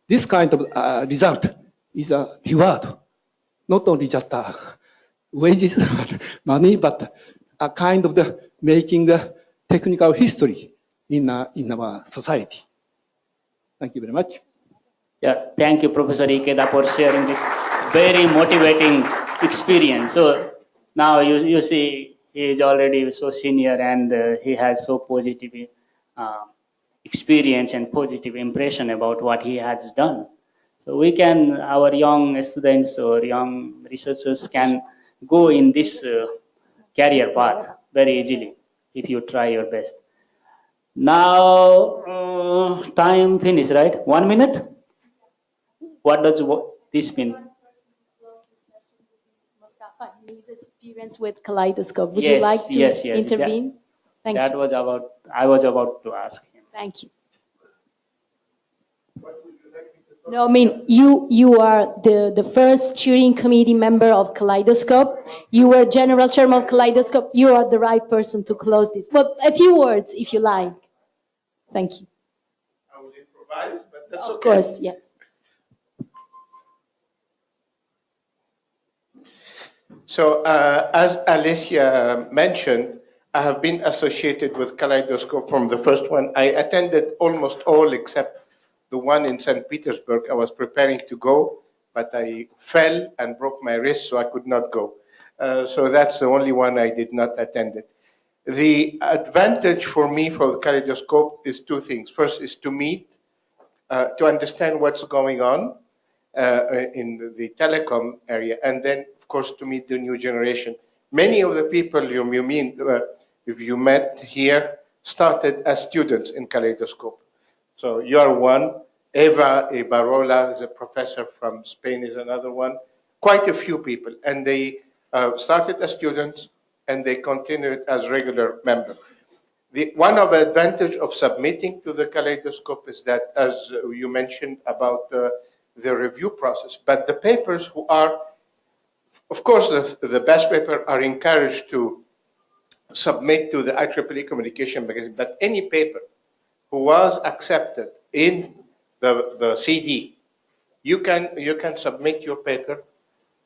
this kind of result is a reward, not only just wages, money, but a kind of the making the technical history in our society. Thank you very much. Yeah, thank you, Professor Ikeda, for sharing this very motivating experience. So now you see he is already so senior and he has so positive experience and positive impression about what he has done. So we can, our young students or young researchers can go in this career path very easily if you try your best. Now, time finish, right? 1 minute? What does this mean? Mustafa, his experience with Kaleidoscope. Would Yes, you like to yes, yes. intervene? Thank That you. was about, I was about to ask him. Thank you. No, I mean, you are the first steering committee member of Kaleidoscope. You were general chairman of Kaleidoscope. You are the right person to close this. But a few words, if you like. Thank you. I will improvise, but that's okay. Of course, yes. So, as Alicia mentioned, I have been associated with Kaleidoscope from the first one. I attended almost all except the one in St. Petersburg. I was preparing to go, but I fell and broke my wrist, so I could not go. So that's the only one I did not attend it. The advantage for me for the Kaleidoscope is two things. First is to meet, to understand what's going on in the telecom area, and then, of course, to meet the new generation. Many of the people if you met here, started as students in Kaleidoscope. So you are one. Eva Ibarola is a professor from Spain, is another one. Quite a few people, and they started as students, and they continued as regular members. One of the advantage of submitting to the Kaleidoscope is that, as you mentioned about the review process, but the papers who are, of course, the best paper are encouraged to submit to the IEEE Communication Magazine, but any paper who was accepted in the CD, you can submit your paper.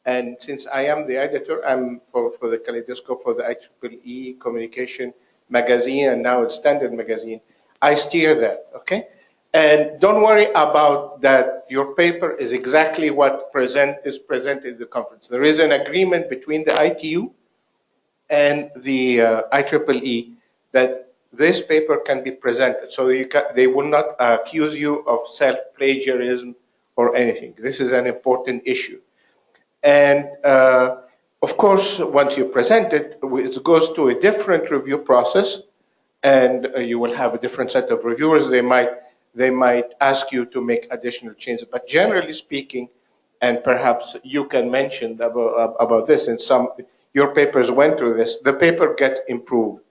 And since I am the editor, I'm for the Kaleidoscope, for the IEEE Communication Magazine, and now it's Standard Magazine, I steer that, okay? And don't worry about that your paper is exactly what is presented in the conference. There is an agreement between the ITU and the IEEE that this paper can be presented. So they will not accuse you of self-plagiarism or anything. This is an important issue. And of course, once you present it, it goes to a different review process, and you will have a different set of reviewers. They might they might ask you to make additional changes. But generally speaking, and perhaps you can mention about this in some, your papers went through this, the paper gets improved.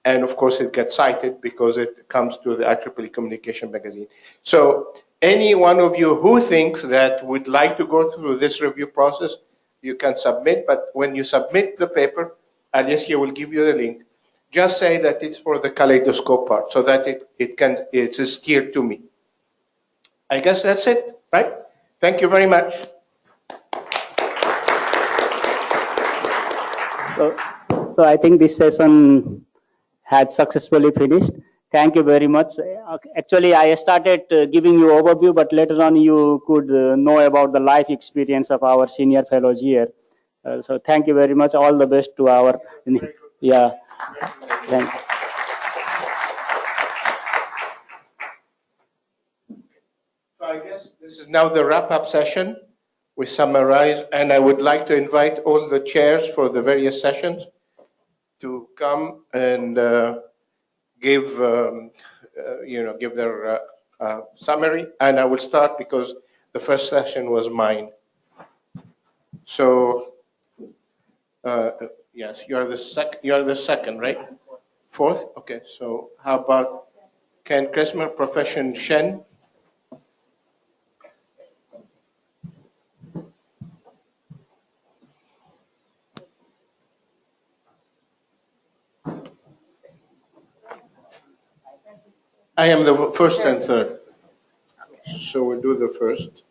And of course it gets cited because it comes to the IEEE Communication Magazine. So any one of you who thinks that would like to go through this review process, you can submit, but when you submit the paper, Alicia will give you the link. Just say that it's for the Kaleidoscope part so that it's steered to me. I guess that's it, right? Thank you very much. So I think this session had successfully finished. Thank you very much. Actually, I started giving you overview, but later on you could know about the life experience of our senior fellows here. So thank you very much. All the best to our, yeah. Thank you. So I guess this is now the wrap-up session. We summarize, and I would like to invite all the chairs for the various sessions to come and give their summary. And I will start because the first session was mine. So yes, you are the second, right? Fourth. Okay. So how about Ken Krismer, Profession Shen? I am the first and third. So we'll do the first.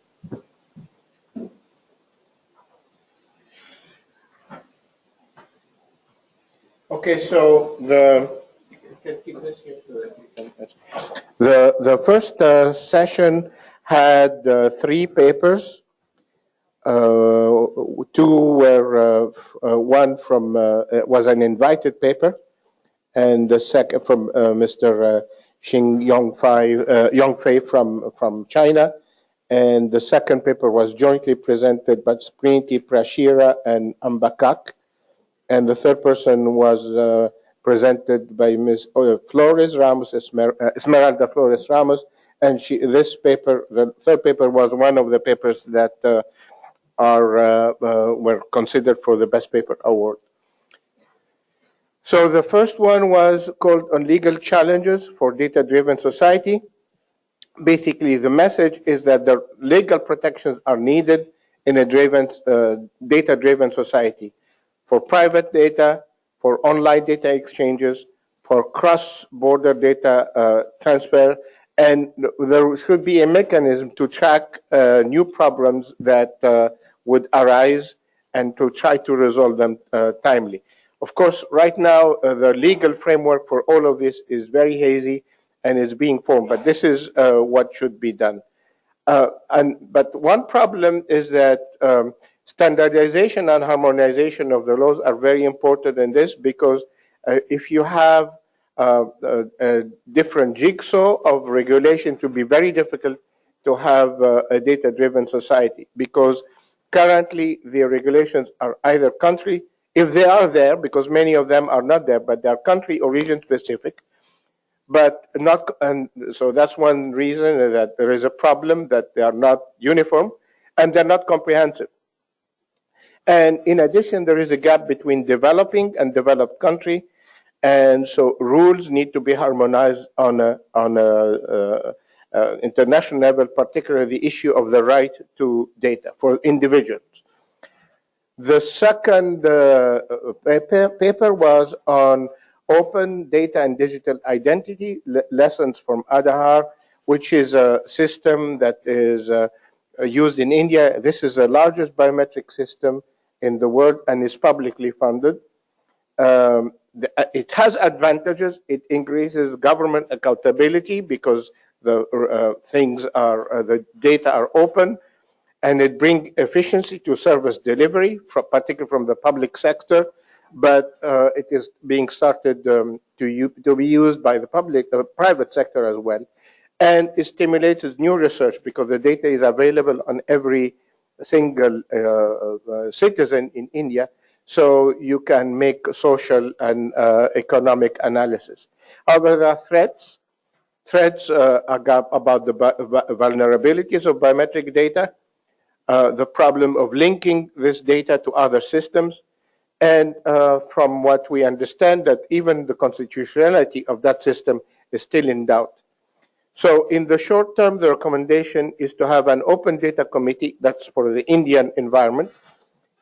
Okay, so the first session had 3 papers. Two were one from was an invited paper, and the second from Mr. Xing Yongfei from China, and the second paper was jointly presented by Sprinti Prashira and Ambakak, and the third person was presented by Ms. Flores Ramos, Esmeralda Flores Ramos, and this paper, the third paper, was one of the papers that were considered for the Best Paper Award. So the first one was called On Legal Challenges for Data-Driven Society. Basically, the message is that the legal protections are needed in a data-driven society for private data, for online data exchanges, for cross-border data transfer, and there should be a mechanism to track new problems that would arise and to try to resolve them timely. Of course, right now, the legal framework for all of this is very hazy and is being formed, but this is what should be done. But one problem is that standardization and harmonization of the laws are very important in this, because if you have a different jigsaw of regulation, it will be very difficult to have a data-driven society, because currently the regulations are either country, if they are there, because many of them are not there, but they are country or region specific, but not, and so that's one reason, that there is a problem that they are not uniform and they're not comprehensive. And in addition, there is a gap between developing and developed country, and so rules need to be harmonized on a international level, particularly the issue of the right to data for individuals. The second paper was on open data and digital identity, lessons from Aadhaar, which is a system that is used in India. This is the largest biometric system in the world and is publicly funded. It has advantages. It increases government accountability because the the data are open, and it brings efficiency to service delivery, particularly from the public sector. But it is being started to be used by the private sector as well, and it stimulates new research because the data is available on every single citizen in India, so you can make social and economic analysis. However, there are threats. threads about the vulnerabilities of biometric data, the problem of linking this data to other systems, and from what we understand, that even the constitutionality of that system is still in doubt. So in the short term, the recommendation is to have an open data committee, that's for the Indian environment,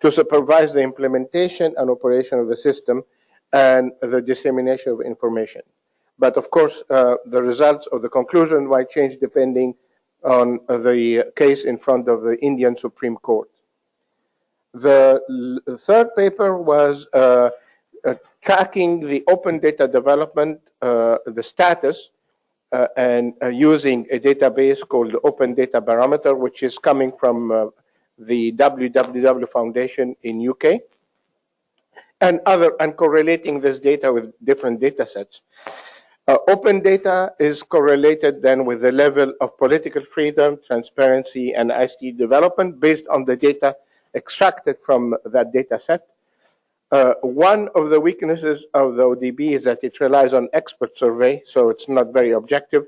to supervise the implementation and operation of the system and the dissemination of information. But of course, the results of the conclusion might change depending on the case in front of the Indian Supreme Court. The third paper was tracking the open data development, the status, and using a database called the Open Data Barometer, which is coming from the WWW Foundation in UK, and correlating this data with different data sets. Open data is correlated then with the level of political freedom, transparency, and ICT development based on the data extracted from that data set. One of the weaknesses of the ODB is that it relies on expert survey, so it's not very objective.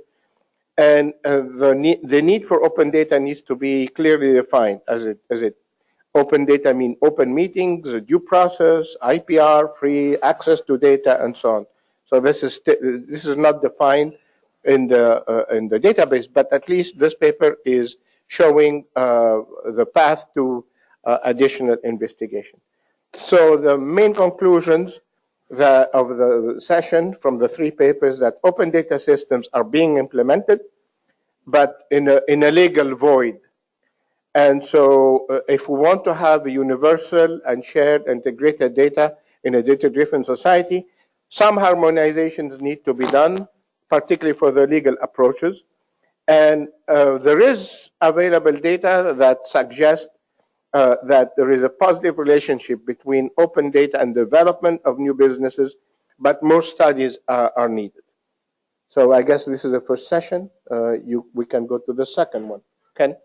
And the need for open data needs to be clearly defined. Open data mean open meetings, due process, IPR, free access to data, and so on. So this is not defined in the database, but at least this paper is showing the path to additional investigation. So the main conclusions of the session from the three papers that open data systems are being implemented, but in a legal void. And so if we want to have a universal and shared integrated data in a data-driven society, some harmonizations need to be done, particularly for the legal approaches. And there is available data that suggests that there is a positive relationship between open data and development of new businesses, but more studies are needed. So I guess this is the first session. We can go to the second one. Ken,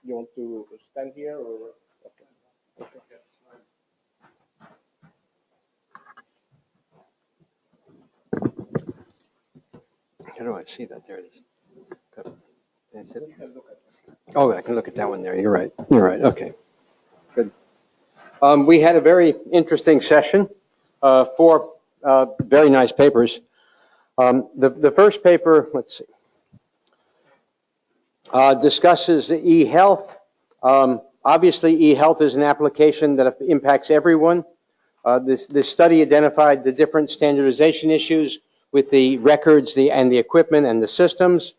you want to stand here or? Okay. Okay. How do I see that? There it is. That's it. Oh, I can look at that one there. You're right. You're right. Okay. Good. We had a very interesting session. Four very nice papers. The first paper, let's see, discusses e-health. Obviously, e-health is an application that impacts everyone. This study identified the different standardization issues with the records and the equipment and the systems.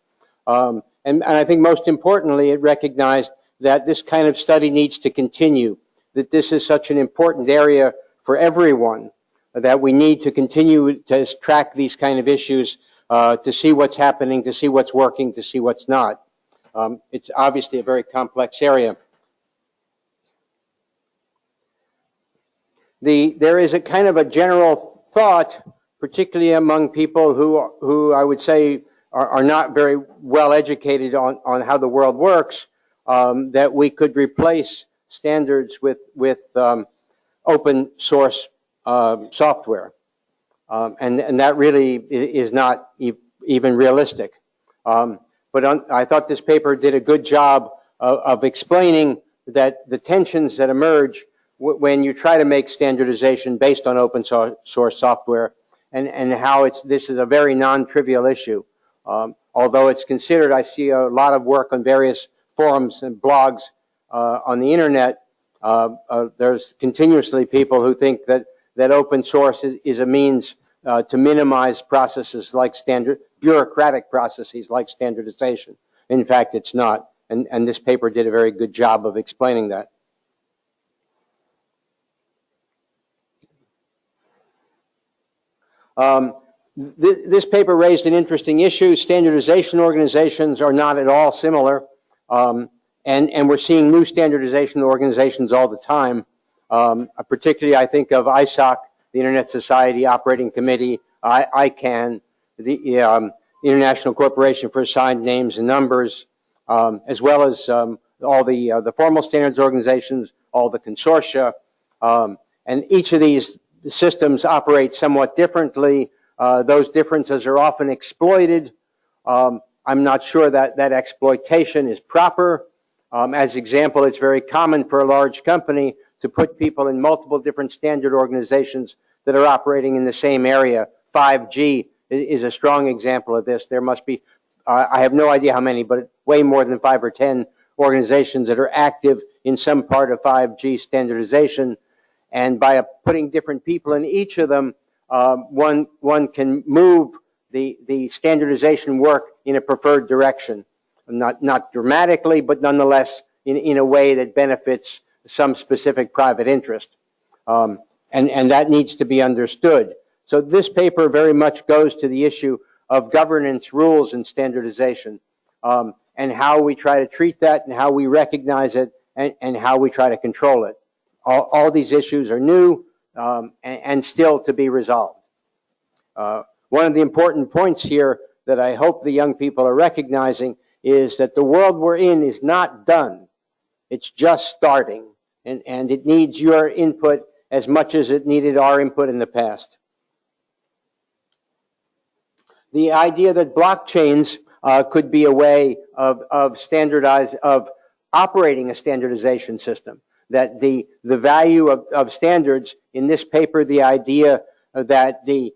And I think most importantly, it recognized that this kind of study needs to continue, that this is such an important area for everyone, that we need to continue to track these kind of issues, to see what's happening, to see what's working, to see what's not. It's obviously a very complex area. There is a kind of a general thought, particularly among people who I would say are not very well educated on how the world works, that we could replace standards with open source software. And that really is not even realistic. But I thought this paper did a good job of explaining that the tensions that emerge when you try to make standardization based on open source software, and how this is a very non-trivial issue. Although it's considered, I see a lot of work on various forums and blogs on the internet. There's continuously people who think that open source is a means to minimize processes like bureaucratic processes like standardization. In fact, it's not. And this paper did a very good job of explaining that. This paper raised an interesting issue. Standardization organizations are not at all similar. And we're seeing new standardization organizations all the time. Particularly, I think of ISOC, the Internet Society Operating Committee, ICANN, the International Corporation for Assigned Names and Numbers, as well as all the formal standards organizations, all the consortia. And each of these systems operate somewhat differently. Those differences are often exploited I'm not sure that that exploitation is proper. As example, it's very common for a large company to put people in multiple different standard organizations that are operating in the same area. 5G is a strong example of this. There must be, I have no idea how many, but way more than 5 or 10 organizations that are active in some part of 5G standardization. And by putting different people in each of them, one can move the standardization work in a preferred direction. Not dramatically, but nonetheless in a way that benefits some specific private interest. And that needs to be understood. So this paper very much goes to the issue of governance, rules, and standardization, and how we try to treat that, and how we recognize it, and how we try to control it. All these issues are new and still to be resolved. One of the important points here that I hope the young people are recognizing is that the world we're in is not done. It's just starting, and it needs your input as much as it needed our input in the past. The idea that blockchains could be a way of operating a standardization system, that the value of standards in this paper, the idea that the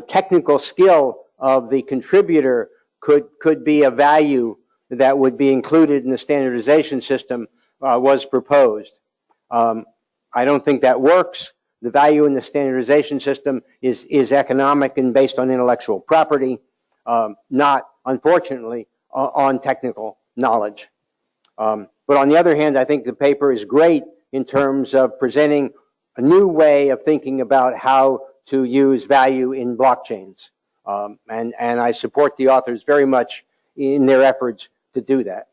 technical skill of the contributor could be a value that would be included in the standardization system was proposed. I don't think that works. The value in the standardization system is economic and based on intellectual property, not, unfortunately, on technical knowledge. But on the other hand, I think the paper is great in terms of presenting a new way of thinking about how to use value in blockchains. And I support the authors very much in their efforts to do that.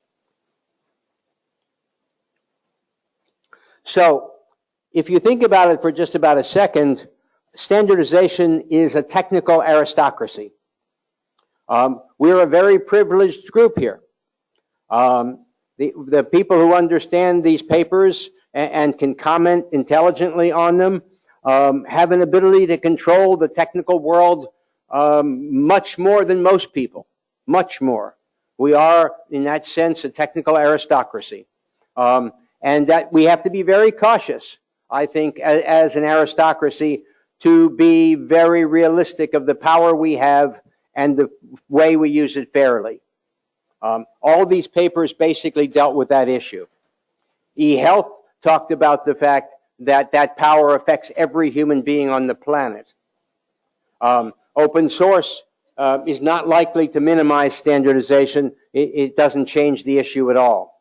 So, if you think about it for just about a second, standardization is a technical aristocracy. We're a very privileged group here. The people who understand these papers and can comment intelligently on them have an ability to control the technical world much more than most people, much more. We are, in that sense, a technical aristocracy. And that we have to be very cautious, I think, as an aristocracy, to be very realistic of the power we have and the way we use it fairly. All these papers basically dealt with that issue. E-Health talked about the fact that that power affects every human being on the planet. Open source is not likely to minimize standardization. It doesn't change the issue at all.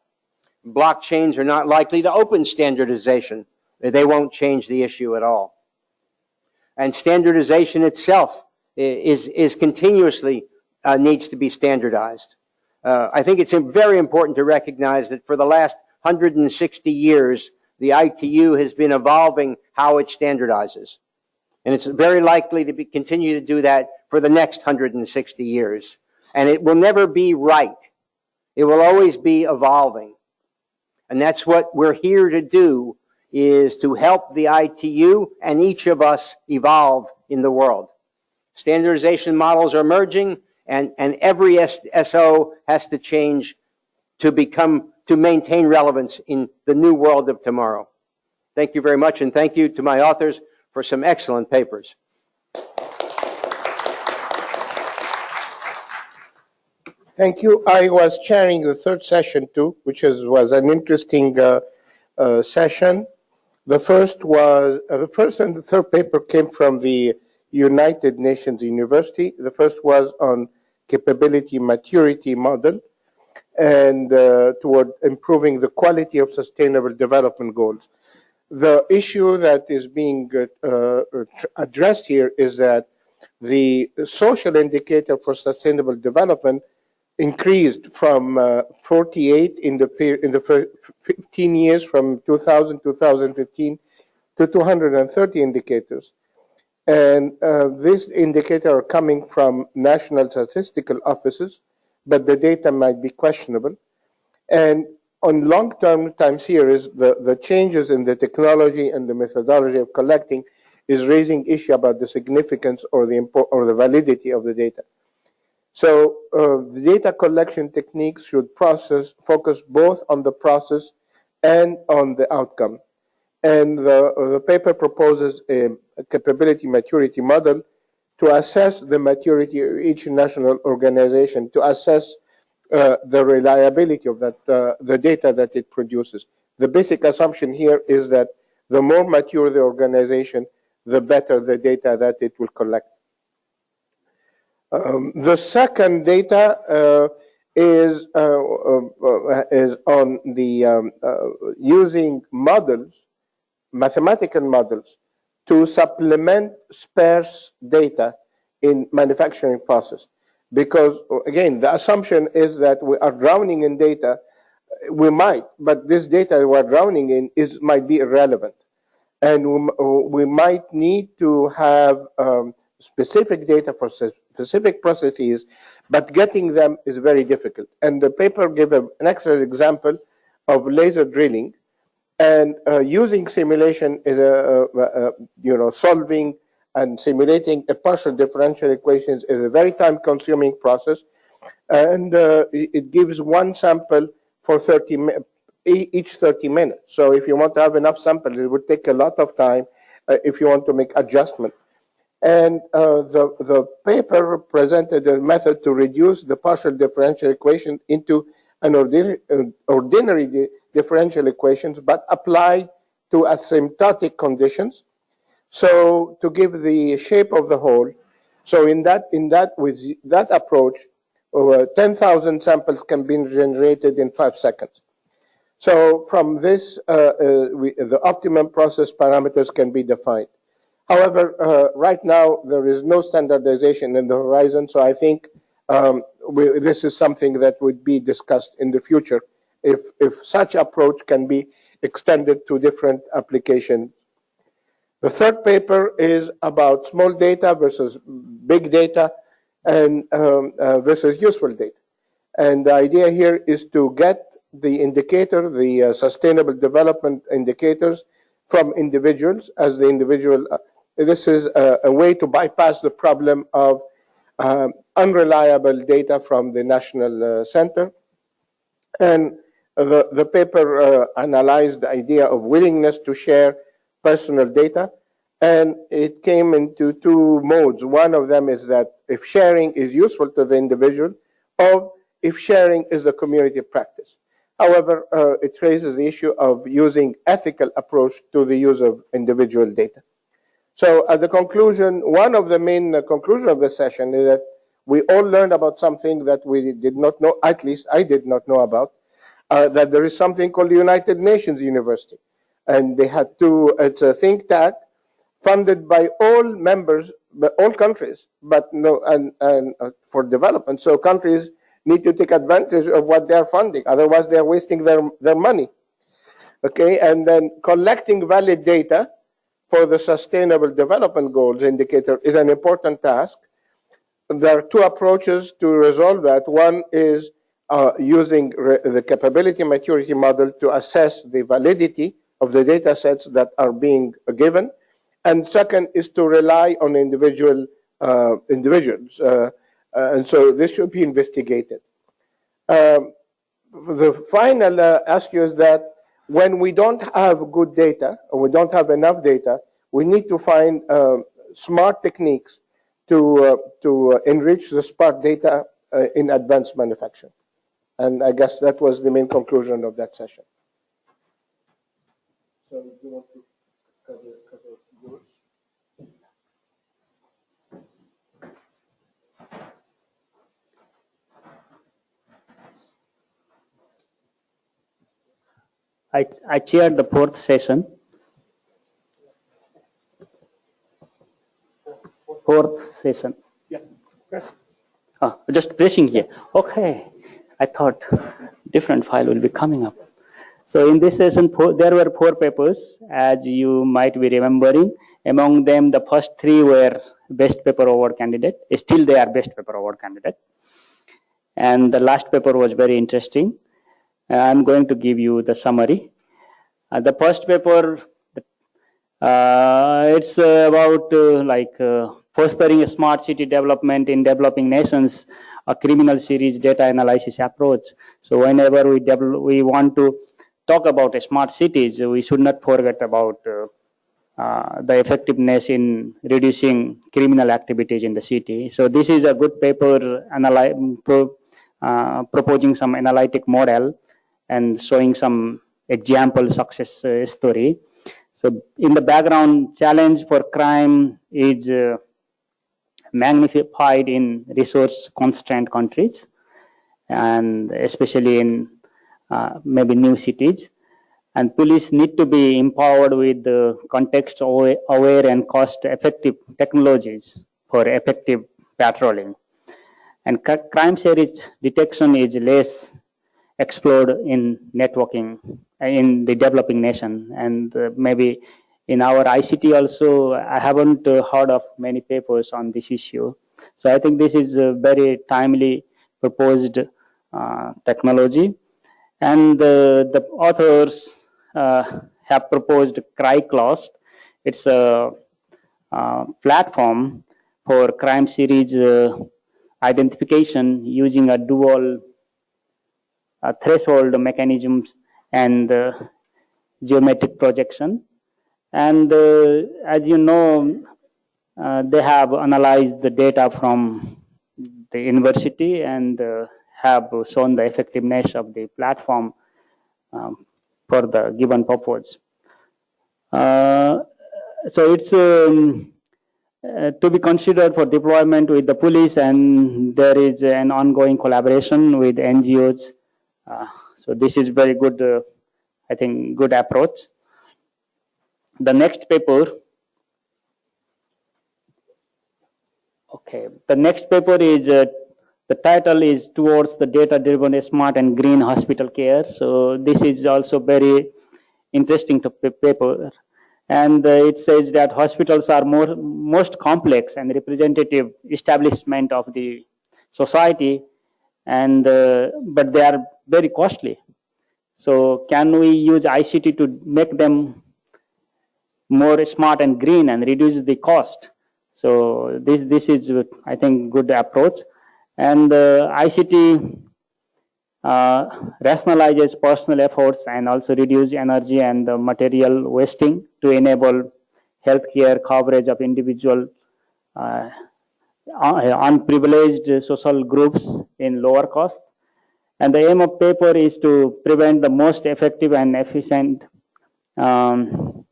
Blockchains are not likely to open standardization. They won't change the issue at all. And standardization itself is continuously needs to be standardized. I think it's very important to recognize that for the last 160 years, the ITU has been evolving how it standardizes. And it's very likely to continue to do that for the next 160 years. And it will never be right. It will always be evolving. And that's what we're here to do, is to help the ITU and each of us evolve in the world. Standardization models are emerging, and every SO has to change to maintain relevance in the new world of tomorrow. Thank you very much, and thank you to my authors for some excellent papers. Thank you. I was chairing the third session too, which was an interesting session. The first and the third paper came from the United Nations University. The first was on capability maturity model and toward improving the quality of sustainable development goals. The issue that is being addressed here is that the social indicator for sustainable development increased from 48 in the first 15 years from 2000 to 2015 to 230 indicators. And these indicators are coming from national statistical offices, but the data might be questionable. And on long-term time series, the changes in the technology and the methodology of collecting is raising issue about the significance or the validity of the data. So the data collection techniques should focus both on the process and on the outcome. And the paper proposes a capability maturity model to assess the maturity of each national organization, to assess the reliability of the data that it produces. The basic assumption here is that the more mature the organization, the better the data that it will collect. The second data is on the using models, mathematical models, to supplement sparse data in manufacturing process. Because again, the assumption is that we are drowning in data. We might, but this data we're drowning in might be irrelevant. And we might need to have specific data for specific processes, but getting them is very difficult. And the paper gave an excellent example of laser drilling, and using simulation is solving and simulating a partial differential equations is a very time-consuming process, and it gives one sample for each 30 minutes. So if you want to have enough samples, it would take a lot of time if you want to make adjustment. And the paper presented a method to reduce the partial differential equation into an ordinary differential equations, but applied to asymptotic conditions. So to give the shape of the hole. So with that approach, 10,000 samples can be generated in 5 seconds. So from this, the optimum process parameters can be defined. However, right now there is no standardization in the horizon, so I think this is something that would be discussed in the future if such approach can be extended to different applications. The third paper is about small data versus big data and versus useful data. And the idea here is to get the indicator, the sustainable development indicators from individuals as the individual. This is a way to bypass the problem of unreliable data from the national center. And the paper analyzed the idea of willingness to share personal data, and it came into 2 modes. One of them is that if sharing is useful to the individual, or if sharing is the community practice. However, it raises the issue of using ethical approach to the use of individual data. So at the conclusion, one of the main conclusions of the session is that we all learned about something that we did not know, at least I did not know about, that there is something called the United Nations University. And they had it's a think tank funded by all members, all countries, but no, and for development. So countries need to take advantage of what they're funding, otherwise they're wasting their money. Okay, and then collecting valid data for the Sustainable Development Goals indicator is an important task. There are 2 approaches to resolve that. One is using the capability maturity model to assess the validity of the data sets that are being given. And second is to rely on individuals. And so this should be investigated. The final issue is that when we don't have good data, or we don't have enough data, we need to find smart techniques to enrich the smart data in advanced manufacturing. And I guess that was the main conclusion of that session. So do you want to cover yours? I chaired the 4th session. 4th session. Yeah. Yes. Just pressing here. Okay. I thought different file will be coming up. So in this session, there were 4 papers, as you might be remembering. Among them, the first 3 were best paper award candidate. Still, they are best paper award candidate. And the last paper was very interesting. I'm going to give you the summary. The first paper, it's about fostering a smart city development in developing nations a criminal series data analysis approach. So whenever we want to talk about smart cities, we should not forget about the effectiveness in reducing criminal activities in the city. So this is a good paper proposing some analytic model and showing some example success story. So in the background, challenge for crime is magnified in resource constrained countries, and especially in maybe new cities. And police need to be empowered with the context aware and cost effective technologies for effective patrolling. And crime series detection is less explored in networking in the developing nation, and maybe in our ICT also I haven't heard of many papers on this issue. So I think this is a very timely proposed technology, and the authors have proposed CryClost. It's a platform for crime series identification using a dual threshold mechanisms and geometric projection. And as you know, they have analyzed the data from the university and have shown the effectiveness of the platform for the given purpose. So it's to be considered for deployment with the police, and there is an ongoing collaboration with NGOs. So this is very good, I think, good approach. The next paper, okay, the next paper is, the title is Towards the Data-Driven Smart and Green Hospital Care. So this is also very interesting to paper. And it says that hospitals are most complex and representative establishment of the society, and but they are very costly. So can we use ICT to make them more smart and green and reduce the cost? So this is, I think, good approach. And ICT rationalizes personal efforts and also reduce energy and material wasting to enable healthcare coverage of individual unprivileged social groups in lower cost. And the aim of paper is to prevent the most effective and efficient. The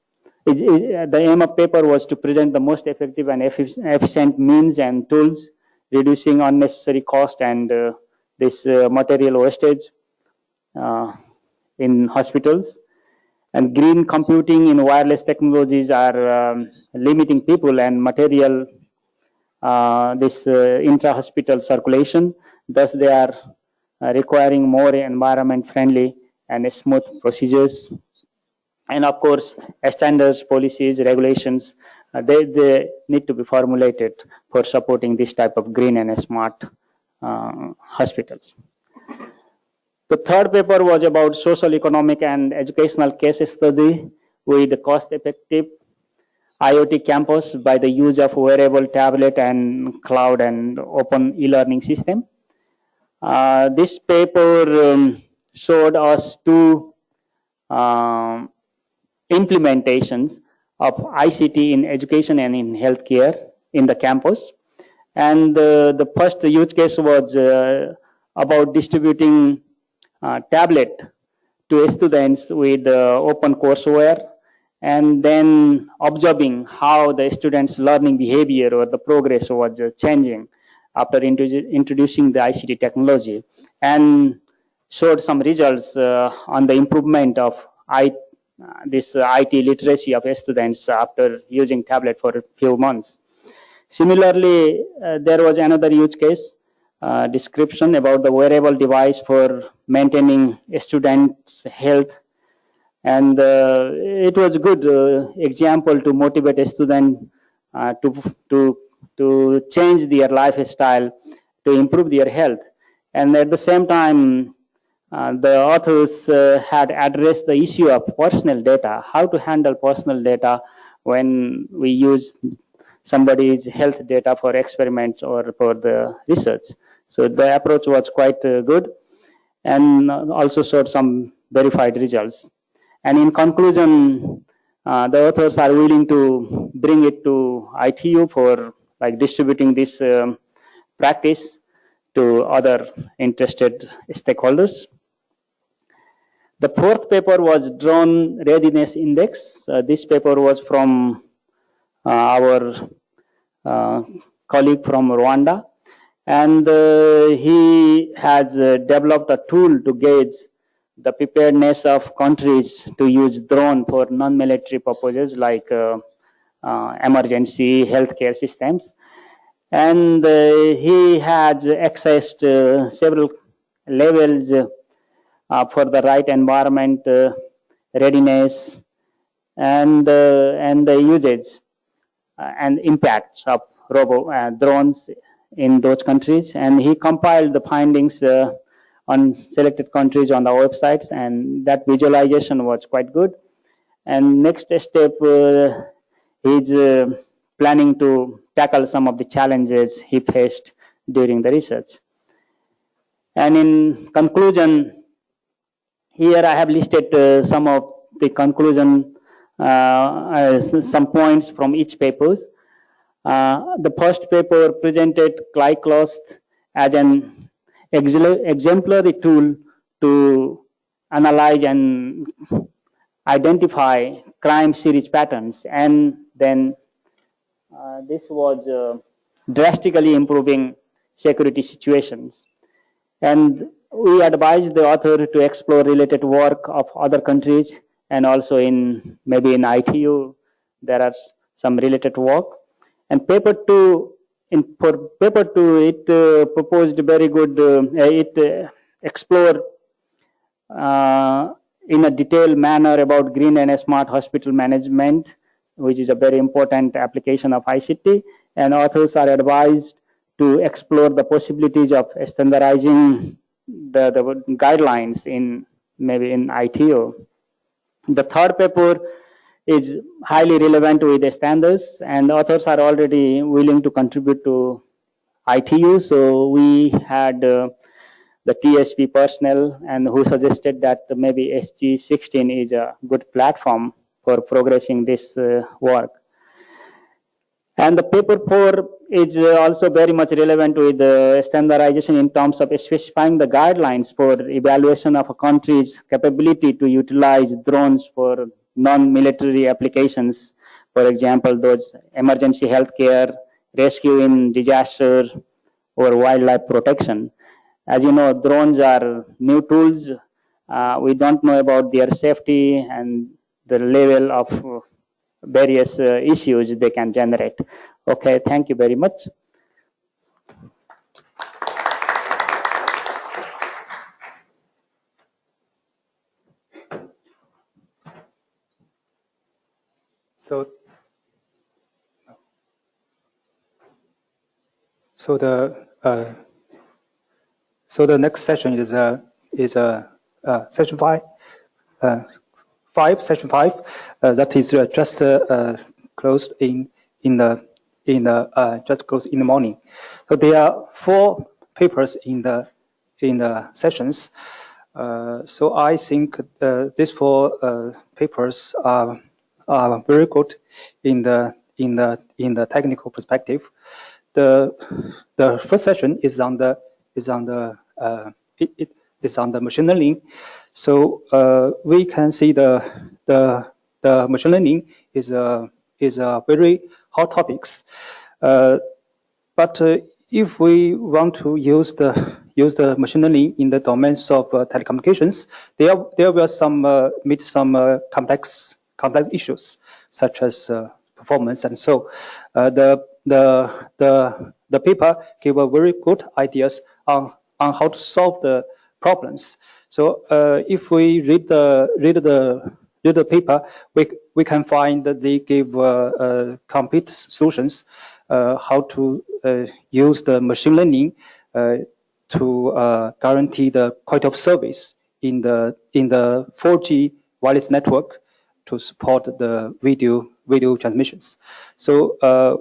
aim of paper was to present the most effective and efficient means and tools, reducing unnecessary cost and this material wastage in hospitals. And green computing in wireless technologies are limiting people and material this intra-hospital circulation. Thus, they are requiring more environment-friendly and smooth procedures. And of course, standards, policies, regulations, they need to be formulated for supporting this type of green and smart hospitals. The third paper was about social, economic, and educational case study with cost-effective IoT campus by the use of wearable tablet and cloud and open e-learning system. This paper showed us two implementations of ICT in education and in healthcare in the campus. And the first use case was about distributing tablet to students with open courseware, and then observing how the students' learning behavior or the progress was changing after introducing the ICT technology, and showed some results on the improvement of this IT literacy of students after using tablet for a few months. Similarly, there was another use case description about the wearable device for maintaining a student's health, and it was a good example to motivate a student to change their lifestyle to improve their health. And at the same time, the authors had addressed the issue of personal data, how to handle personal data when we use somebody's health data for experiments or for the research. So the approach was quite good and also showed some verified results. And in conclusion, the authors are willing to bring it to ITU for like distributing this practice to other interested stakeholders. The fourth paper was Drone Readiness Index. This paper was from our colleague from Rwanda, and he has developed a tool to gauge the preparedness of countries to use drone for non-military purposes like emergency healthcare systems. And he has accessed several levels for the right environment, readiness, and the usage and impacts of drones in those countries. And he compiled the findings on selected countries on the websites, and that visualization was quite good. And next step, he's planning to tackle some of the challenges he faced during the research. And in conclusion, here I have listed some of the conclusion, some points from each paper. The first paper presented Kaleidoscope as an exemplary tool to analyze and identify crime series patterns, and then this was drastically improving security situations. And we advise the author to explore related work of other countries, and also in maybe in ITU there are some related work. And paper two, for paper two, it proposed very good. It explored in a detailed manner about green and smart hospital management, which is a very important application of ICT. And authors are advised to explore the possibilities of standardizing the guidelines in maybe in ITO. The third paper is highly relevant with the standards, and authors are already willing to contribute to ITU. So we had the TSP personnel, and who suggested that maybe SG16 is a good platform for progressing this work. And the paper 4 is also very much relevant with the standardization in terms of specifying the guidelines for evaluation of a country's capability to utilize drones for non-military applications. For example, those emergency healthcare, rescue in disaster, or wildlife protection. As you know, drones are new tools. We don't know about their safety and the level of various issues they can generate. Okay, thank you very much. So the next session is session 5. Session 5 that is just closed just closed in the morning. So there are 4 papers in the sessions. So I think these 4 papers are very good in the technical perspective. The first session is on the machine learning. So we can see the machine learning is a very hot topics. But if we want to use the machine learning in the domains of telecommunications, there will meet some complex issues such as performance, and so the paper gave a very good ideas on how to solve the problems. So if we read the paper, we can find that they give complete solutions how to use the machine learning to guarantee the quality of service in the 4G wireless network to support the video transmissions. So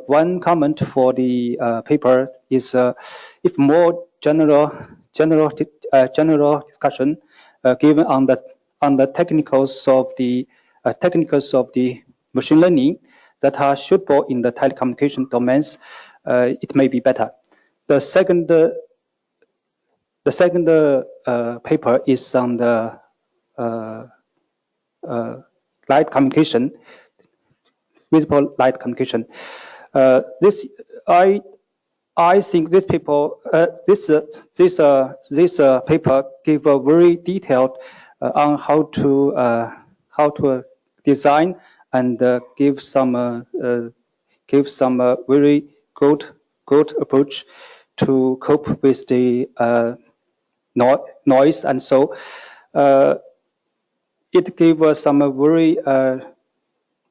one comment for the paper is if more general discussion given on the technicals of the machine learning that are suitable in the telecommunication domains. It may be better. The second paper is on the light communication, visible light communication. This I think this paper paper give a very detailed on how to design and give some very good approach to cope with the noise, and so it gave us some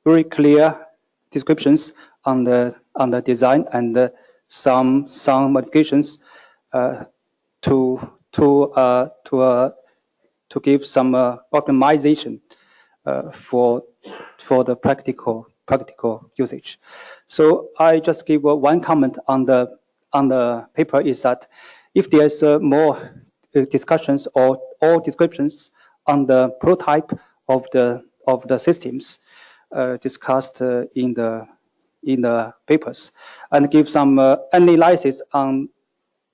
very clear descriptions on the design and some modifications to give some optimization for the practical usage. So I just give one comment on the paper is that if there's more discussions or descriptions on the prototype of the systems discussed in the papers, and give some analysis on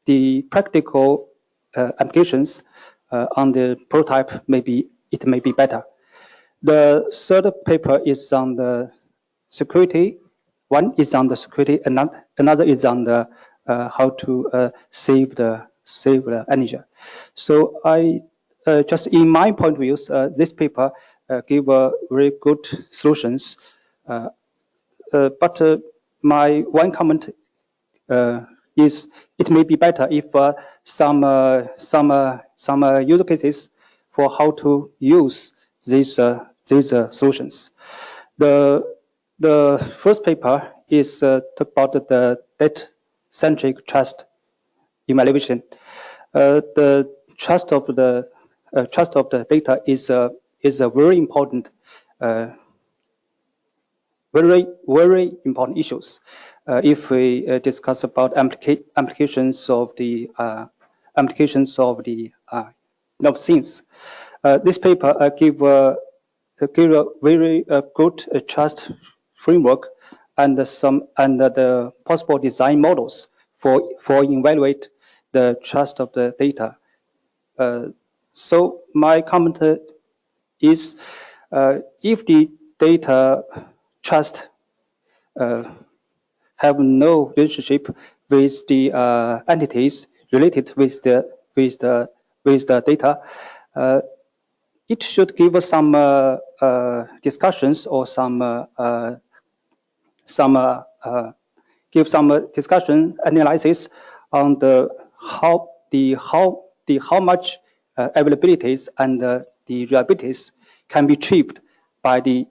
the practical applications on the prototype, maybe it may be better. The third paper is on the security. One is on the security, another is on the how to save the energy. So I just in my point of view, this paper give very good solutions. But my one comment is it may be better if some use cases for how to use these solutions. The first paper is about the data-centric trust evaluation. The trust of the data is a very important very important issues. If we discuss about applications of the things, this paper give a very good trust framework and the possible design models for evaluate the trust of the data. So my comment is if the data trust have no relationship with the entities related with the data, it should give us some discussions or give some discussion analysis on the how much availabilities and the reliabilities can be achieved by the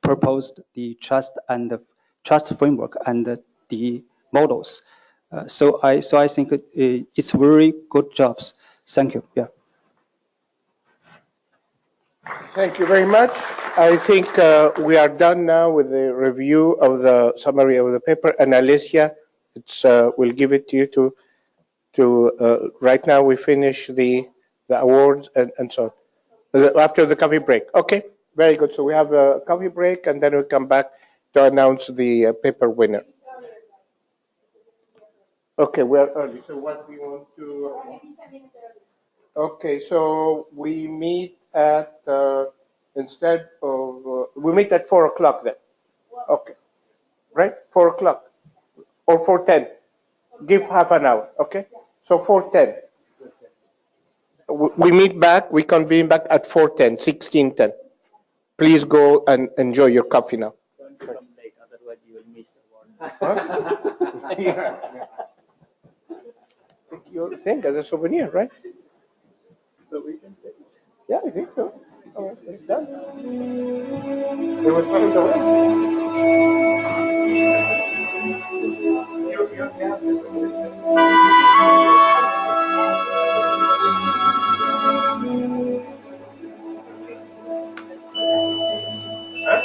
proposed the trust and the trust framework and the models. So I think it's very good jobs. Thank you. Yeah. Thank you very much. I think we are done now with the review of the summary of the paper. And Alicia, we'll give it to you to right now we finish the awards and so on. After the coffee break. Okay, very good. So we have a coffee break and then we'll come back to announce the paper winner. Okay, we are early. So what do you want to? Okay, so we meet at instead of we meet at 4 o'clock then. Okay, right? 4 o'clock or 4:10. Give half an hour. Okay, so 4:10. We meet back. We convene back at 4:10, 16:10. Please go and enjoy your coffee now. Don't come late, otherwise you will miss the one. Huh? Yeah. Take your thing as a souvenir, right? So we can take it. Yeah, I think so. Oh, it's done. They were throwing it away. Huh?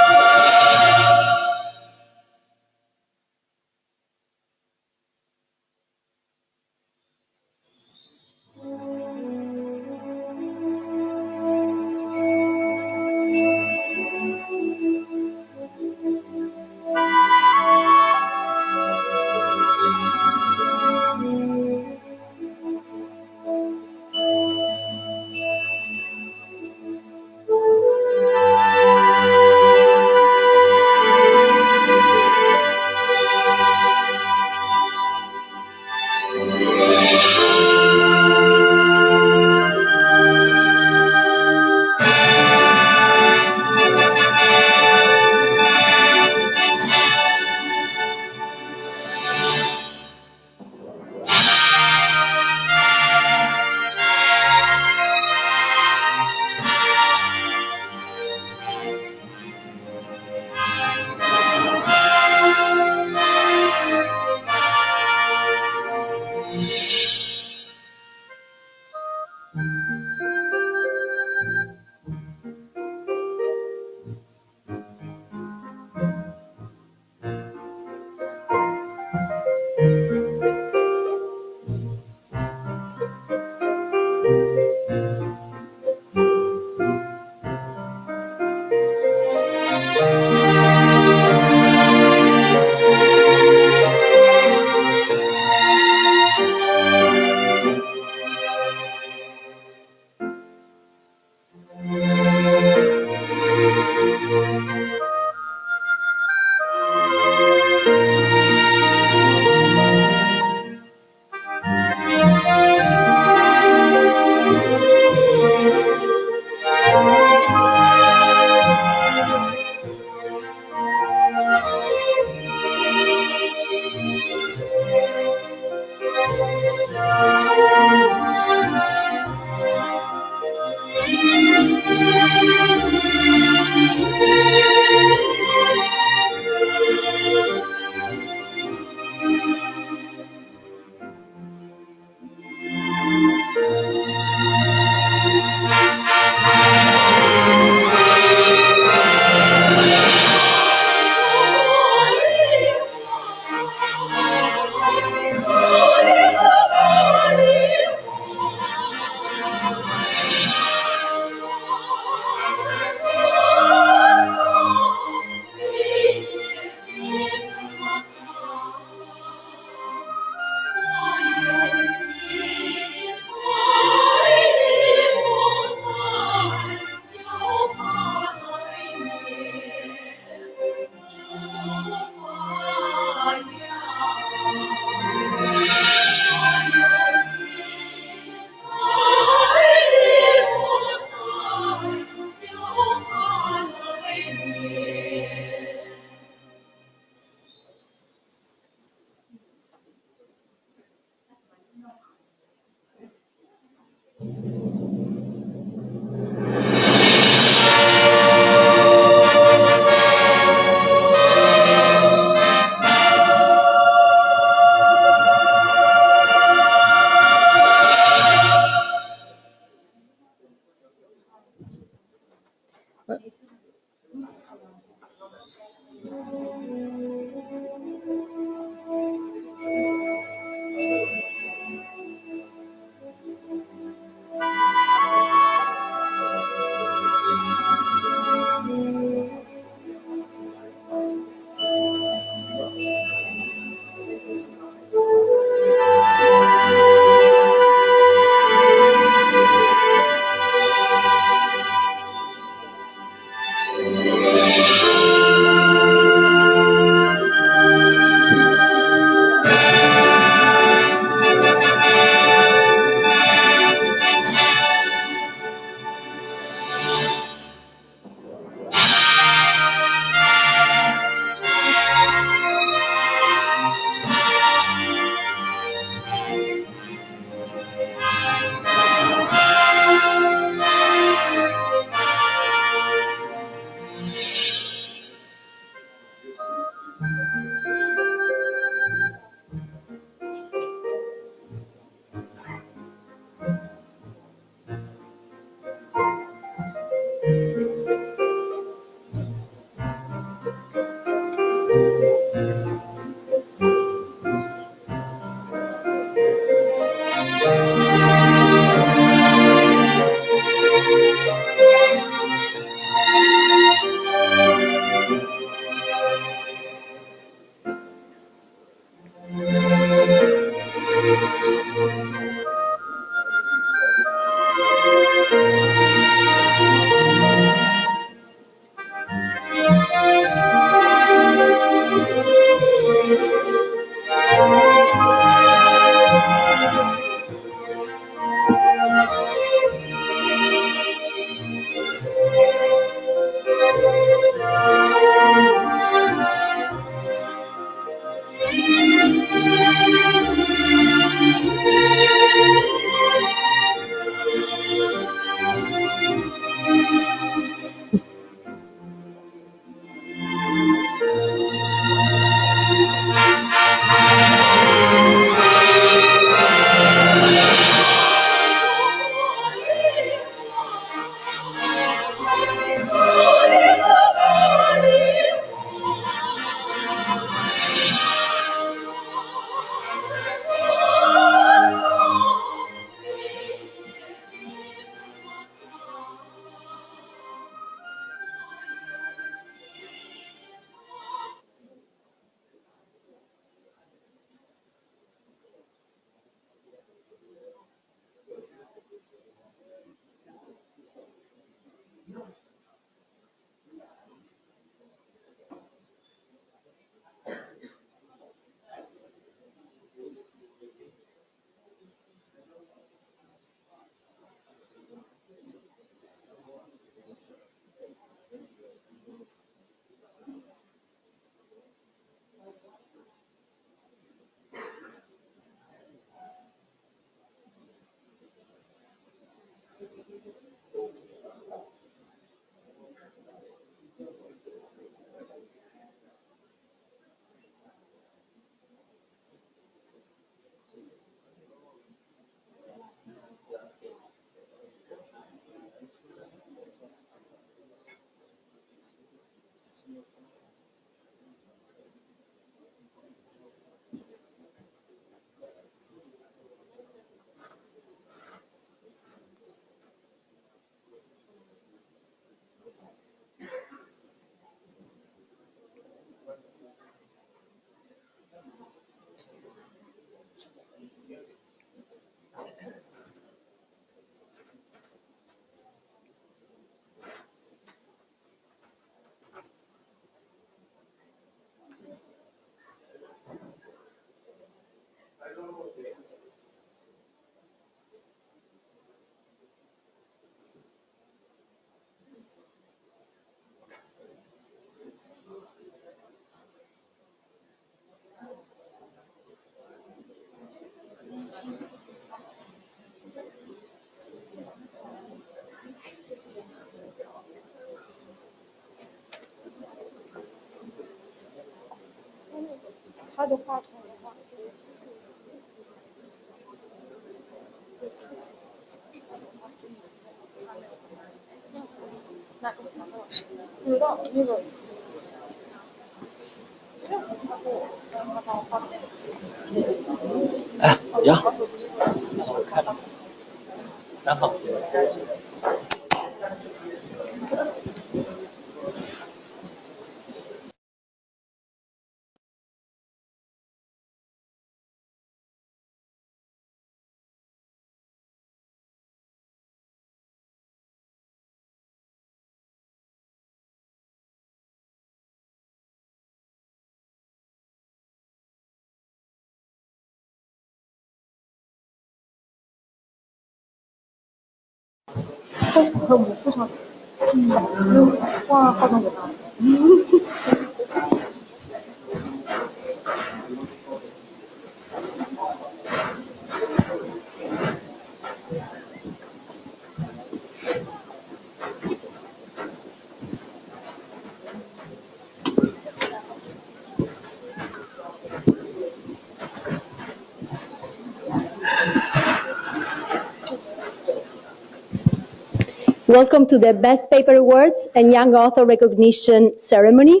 Welcome to the Best Paper Awards and Young Author Recognition Ceremony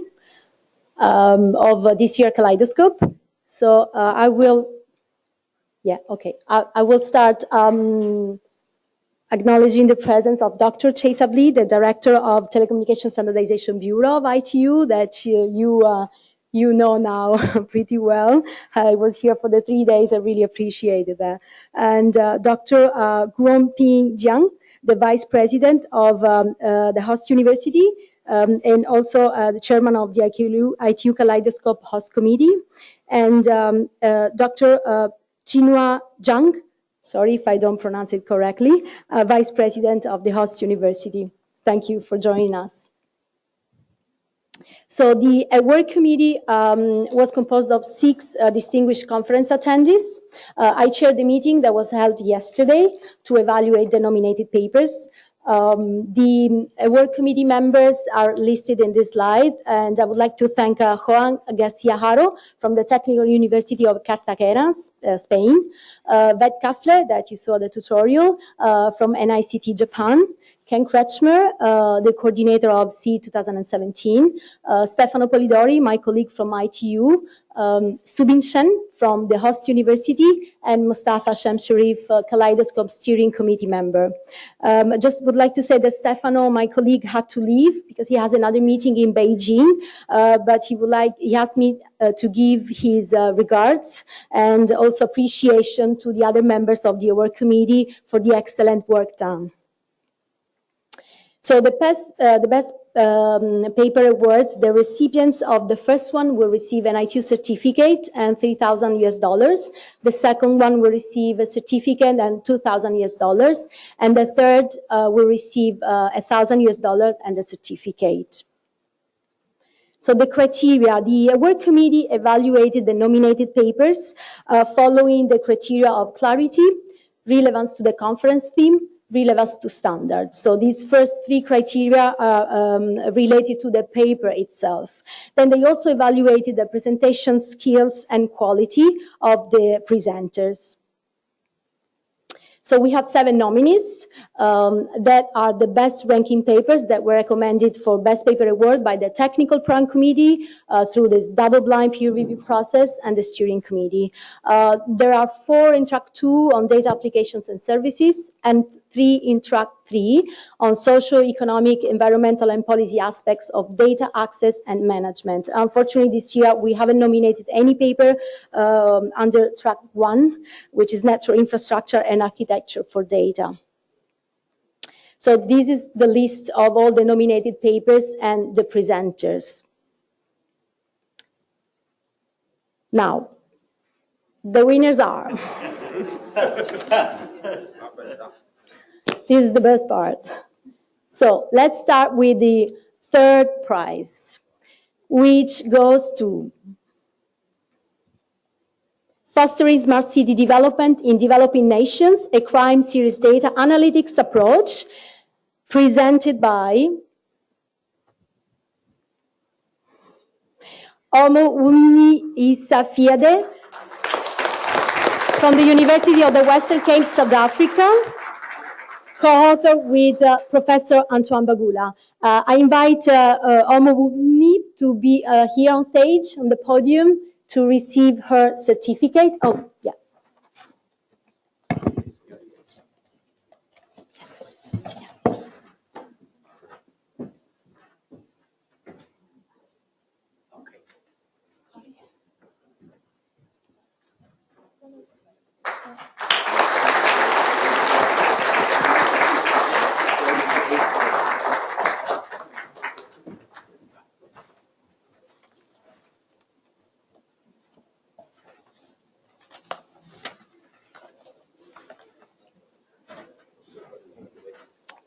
of this year Kaleidoscope. So I will start acknowledging the presence of Dr. Chase Abli, the Director of Telecommunication Standardization Bureau of ITU, that you know now pretty well. I was here for the 3 days. I really appreciated that. And Dr. Guomping Jiang, the Vice President of the host university, and also the Chairman of the ITU Kaleidoscope Host Committee, and Dr. Chinua Zhang, sorry if I don't pronounce it correctly, Vice President of the host university. Thank you for joining us. So the award committee was composed of 6 distinguished conference attendees. I chaired the meeting that was held yesterday to evaluate the nominated papers. The award committee members are listed in this slide, and I would like to thank Juan Garcia Haro from the Technical University of Cartagena, Spain, Ved Kafle, that you saw the tutorial, from NICT Japan, Ken Kretschmer, the coordinator of C 2017, Stefano Polidori, my colleague from ITU, Subin Shen from the host university, and Mustafa Shamsharif, Kaleidoscope steering committee member. I just would like to say that Stefano, my colleague, had to leave because he has another meeting in Beijing, but he asked me to give his regards and also appreciation to the other members of the award committee for the excellent work done. So the best paper awards, the recipients of the first one will receive an ITU certificate and $3,000. The second one will receive a certificate and $2,000. And the third will receive $1,000 and a certificate. So the criteria, the award committee evaluated the nominated papers following the criteria of clarity, relevance to the conference theme, relevance to standards. So these first 3 criteria are related to the paper itself. Then they also evaluated the presentation skills and quality of the presenters. So we have 7 nominees that are the best ranking papers that were recommended for Best Paper Award by the Technical Program Committee through this double-blind peer review process and the steering committee. There are 4 in track 2 on data applications and services, and 3 in track 3 on social, economic, environmental, and policy aspects of data access and management. Unfortunately, this year we haven't nominated any paper under track 1, which is natural infrastructure and architecture for data. So this is the list of all the nominated papers and the presenters. Now, the winners are... This is the best part. So let's start with the third prize, which goes to Fostering Smart City Development in Developing Nations, a Crime Series Data Analytics Approach, presented by Omo Unni Isafiede from the University of the Western Cape, South Africa, co-author with Professor Antoine Bagula. I invite Omo Unni to be here on stage, on the podium, to receive her certificate. Oh, yeah.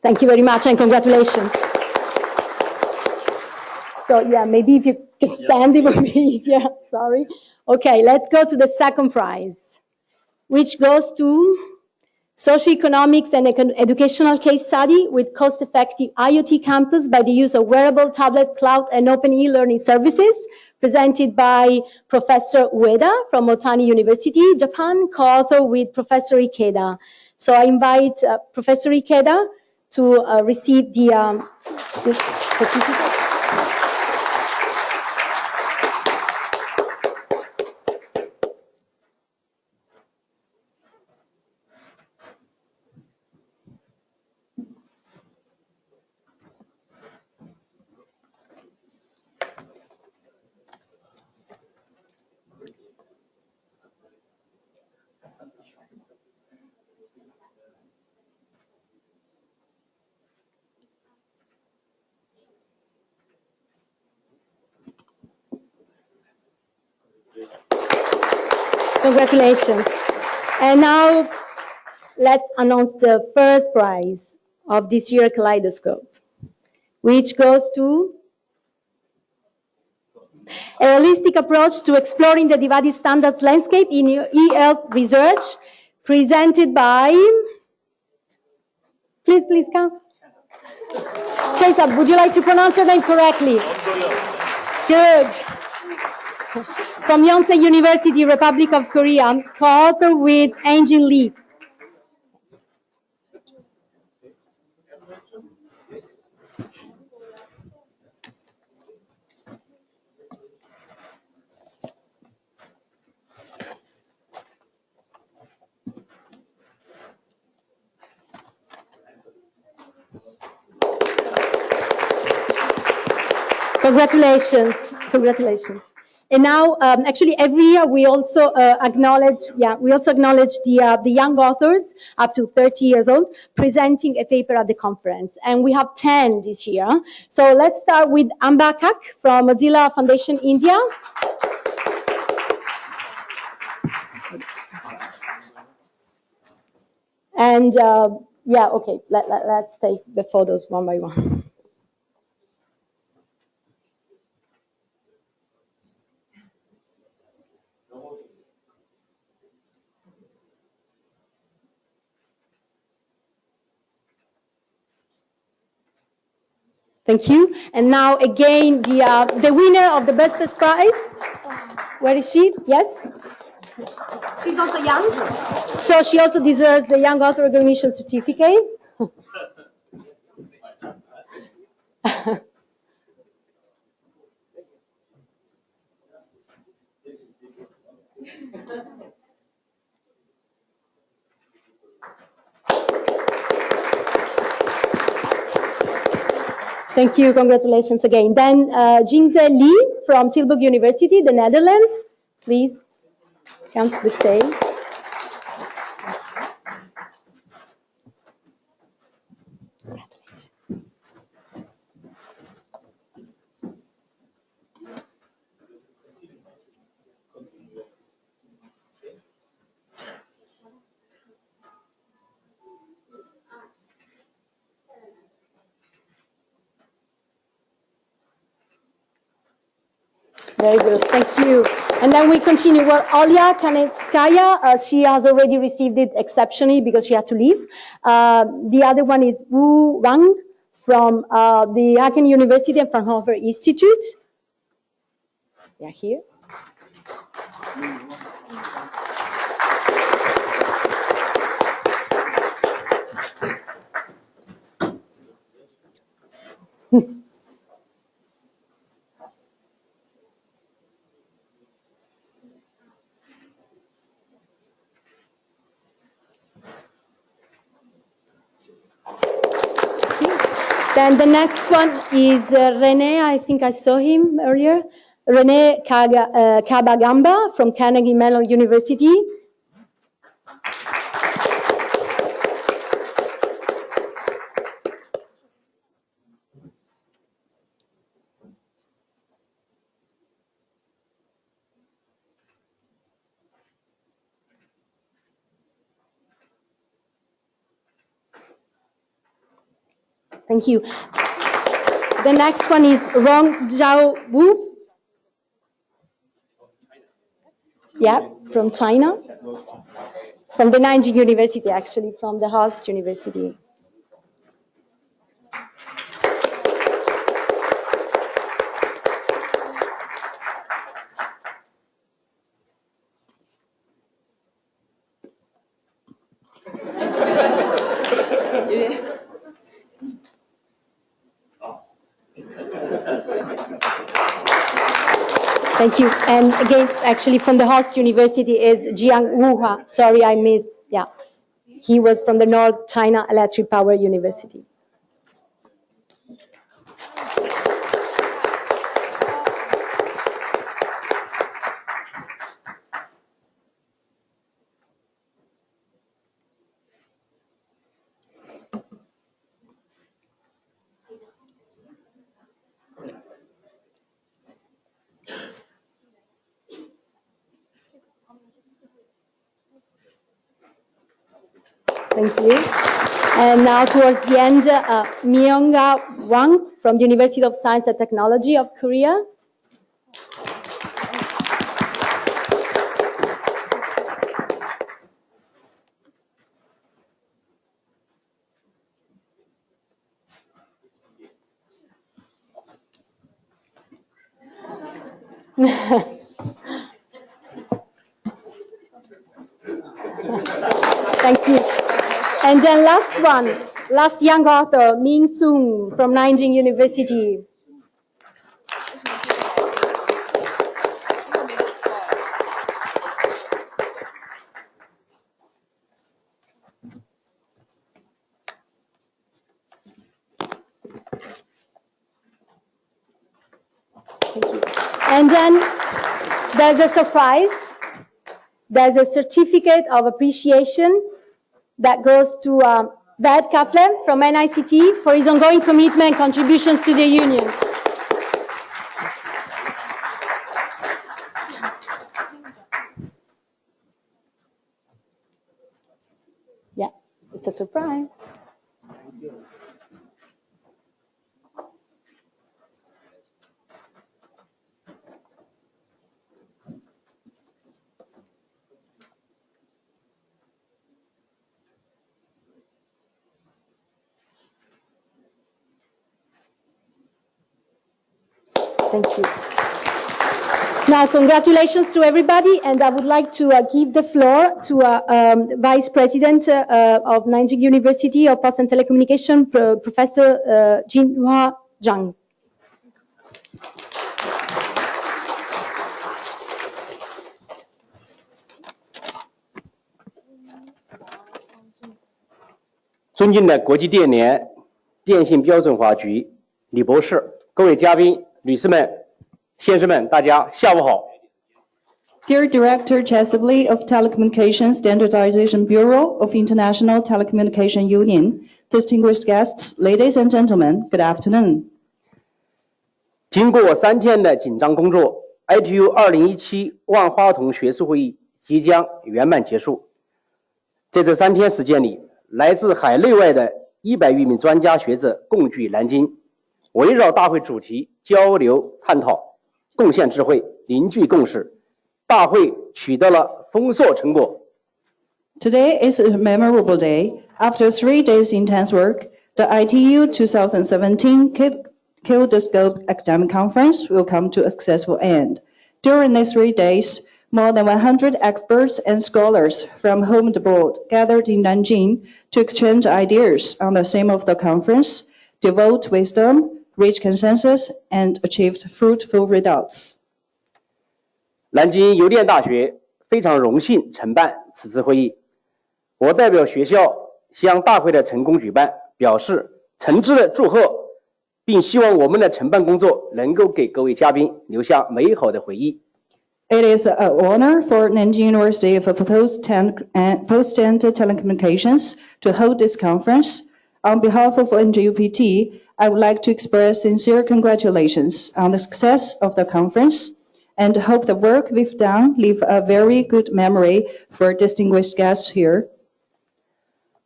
Thank you very much and congratulations. So yeah, maybe if you can stand, it would be easier. Sorry. Okay, let's go to the second prize, which goes to Socioeconomics and Educational Case Study with Cost-Effective IoT Campus by the use of wearable tablet, cloud, and open e-learning services, presented by Professor Ueda from Otani University, Japan, co-author with Professor Ikeda. So I invite Professor Ikeda to receive the certificate. Congratulations. And now let's announce the first prize of this year's Kaleidoscope, which goes to a holistic approach to exploring the divided standards landscape in e-health research, presented by, please come. Cesar, would you like to pronounce your name correctly? Good. From Yonsei University, Republic of Korea, co-author with Nanjing Lee. Congratulations, congratulations. And now, actually, every year we also acknowledge the young authors up to 30 years old presenting a paper at the conference, and we have 10 this year. So let's start with Amba Kak from Mozilla Foundation India. And yeah, okay, let's take the photos one by one. Thank you. And now again, the winner of the best prize. Where is she? Yes? She's also young. So she also deserves the Young Author Recognition Certificate. Thank you. Congratulations again. Then Jingze Lee from Tilburg University, the Netherlands. Please come to the stage. Very good, thank you. And then we continue. Well, Olya Kanetskaya, she has already received it exceptionally because she had to leave. The other one is Wu Wang from the Aachen University and Fraunhofer Institute. Yeah, here. Then the next one is René. I think I saw him earlier. René Kabagamba from Carnegie Mellon University. Thank you. The next one is Rong Zhao Wu. Yeah, from China. From the Nanjing University, actually, from the host university. Thank you. And again, actually, from the host university is Jiang Wuha. Sorry, I missed. Yeah, he was from the North China Electric Power University. Thank you. And now towards the end, Myung-ga Wang from the University of Science and Technology of Korea. Thank you. And then last young author, Min Sung from Nanjing University. Thank you. And then there's a surprise. There's a certificate of appreciation that goes to Bert Kaplan from NICT for his ongoing commitment and contributions to the Union. Yeah, it's a surprise. Thank you. Now, congratulations to everybody, and I would like to give the floor to Vice President of Nanjing University of Post and Telecommunication, Professor Jinhua Zhang.尊敬的国际电联电信标准化局李博士，各位嘉宾、女士们、先生们，大家下午好。Dear Director Chesapeake of Telecommunications Standardization Bureau of International Telecommunication Union, distinguished guests, ladies and gentlemen, good afternoon. 经过3天的紧张工作 ，ITU 2017万花筒学术会议即将圆满结束。在这3天时间里，来自海内外的100余名专家学者共聚南京，围绕大会主题交流探讨，贡献智慧，凝聚共识。大会取得了丰硕成果。Today is a memorable day. After 3 days intense work, the ITU 2017 Kaleidoscope Academic Conference will come to a successful end. During these 3 days, more than 100 experts and scholars from home and abroad gathered in Nanjing to exchange ideas on the theme of the conference, devote wisdom, reach consensus, and achieved fruitful results. 南京邮电大学非常荣幸承办此次会议，我代表学校向大会的成功举办表示诚挚的祝贺，并希望我们的承办工作能够给各位嘉宾留下美好的回忆。It is an honor for Nanjing University for Post-Standard Telecommunications to hold this conference. On behalf of NJUPT, I would like to express sincere congratulations on the success of the conference and hope the work we've done leave a very good memory for distinguished guests here.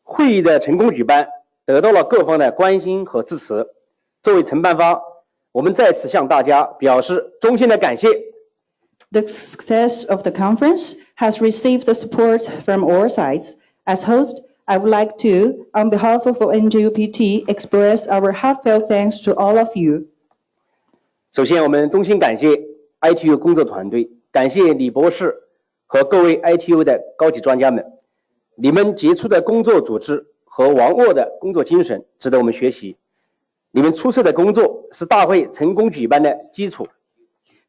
会议的成功举办得到了各方的关心和支持。作为承办方，我们在此向大家表示衷心的感谢。The success of the conference has received the support from all sides. As host, I would like to, on behalf of NJUPT, express our heartfelt thanks to all of you. 首先，我们衷心感谢 ITU 工作团队，感谢李博士和各位 ITU 的高级专家们，你们杰出的工作组织和王沃的工作精神值得我们学习。你们出色的工作是大会成功举办的基础。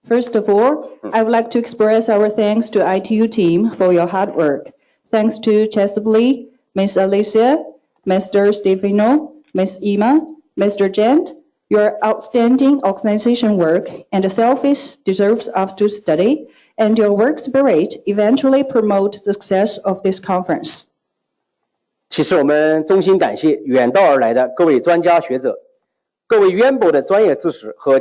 First of all, I would like to express our thanks to ITU team for your hard work. Thanks to Chesapeake, Ms. Alicia, Mr. Stefano, Ms. Ima, Mr. Jent, your outstanding organization work and selfish deserves us to study, and your work spirit eventually promote the success of this conference. 其次，我们衷心感谢远道而来的各位专家学者，各位渊博的专业知识和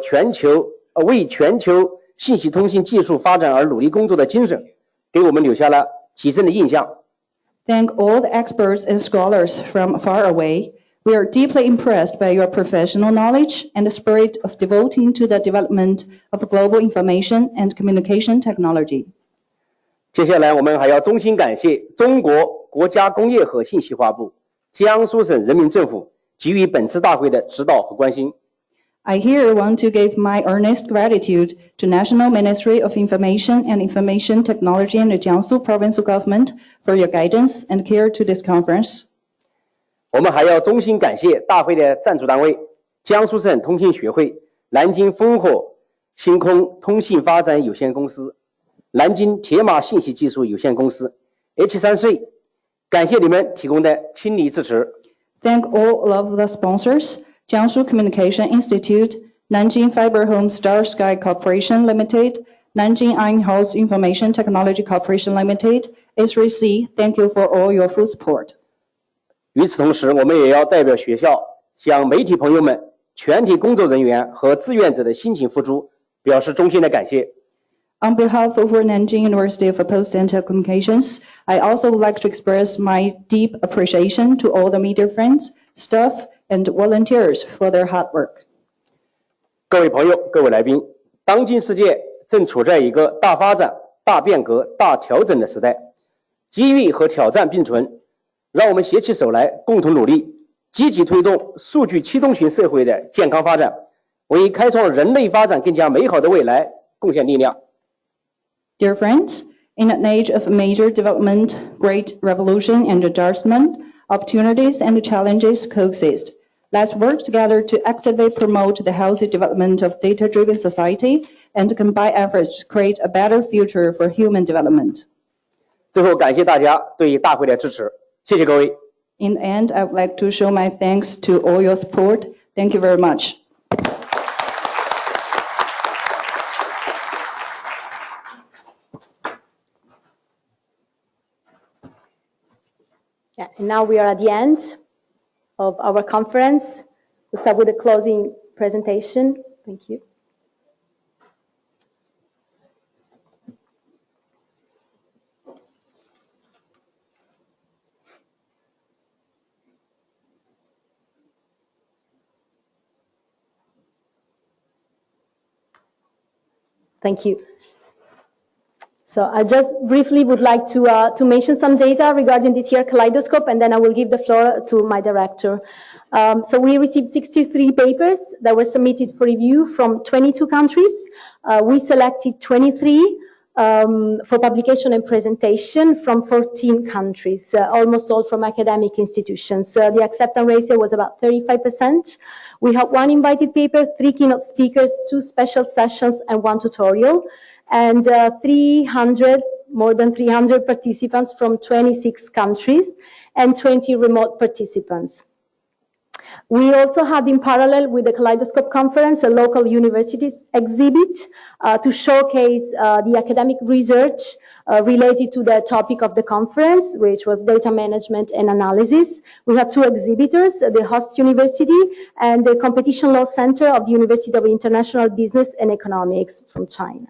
为全球信息通信技术发展而努力工作的精神，给我们留下了极深的印象。Thank all the experts and scholars from far away. We are deeply impressed by your professional knowledge and the spirit of devoting to the development of global information and communication technology. 接下来，我们还要衷心感谢中国国家工业和信息化部、江苏省人民政府给予本次大会的指导和关心。I here want to give my earnest gratitude to National Ministry of Information and Information Technology and the Jiangsu Provincial Government for your guidance and care to this conference. 我们还要衷心感谢大会的赞助单位江苏省通信学会、南京烽火星空通信发展有限公司、南京铁马信息技术有限公司 H3C， 感谢你们提供的倾力支持。Thank all of the sponsors, Jiangsu Communication Institute, Nanjing Fiber Home Star Sky Corporation Limited, Nanjing Iron Horse Information Technology Corporation Limited, H3C, thank you for all your full support. 与此同时，我们也要代表学校向媒体朋友们、全体工作人员和志愿者的辛勤付出表示衷心的感谢。On behalf of Nanjing University for Post and Telecommunications, I also would like to express my deep appreciation to all the media friends, staff, and volunteers for their hard work. 各位朋友、各位来宾，当今世界正处在一个大发展、大变革、大调整的时代，机遇和挑战并存，让我们携起手来，共同努力，积极推动数据驱动型社会的健康发展，为开创人类发展更加美好的未来贡献力量。Dear friends, in an age of major development, great revolution and adjustment, opportunities and challenges coexist. Let's work together to actively promote the healthy development of data-driven society and combine efforts to create a better future for human development. 最后，感谢大家对大会的支持，谢谢各位。In the end, I would like to show my thanks to all your support. Thank you very much. Yeah, and now we are at the end of our conference. We'll start with a closing presentation. Thank you. Thank you. So I just briefly would like to mention some data regarding this year Kaleidoscope, and then I will give the floor to my director. So we received 63 papers that were submitted for review from 22 countries. We selected 23 for publication and presentation from 14 countries, almost all from academic institutions. The acceptance ratio was about 35%. We had 1 invited paper, 3 keynote speakers, 2 special sessions, and 1 tutorial, and more than 300 participants from 26 countries and 20 remote participants. We also had, in parallel with the Kaleidoscope conference, a local universities exhibit to showcase the academic research related to the topic of the conference, which was data management and analysis. We had 2 exhibitors, the host university and the Competition Law Center of the University of International Business and Economics from China.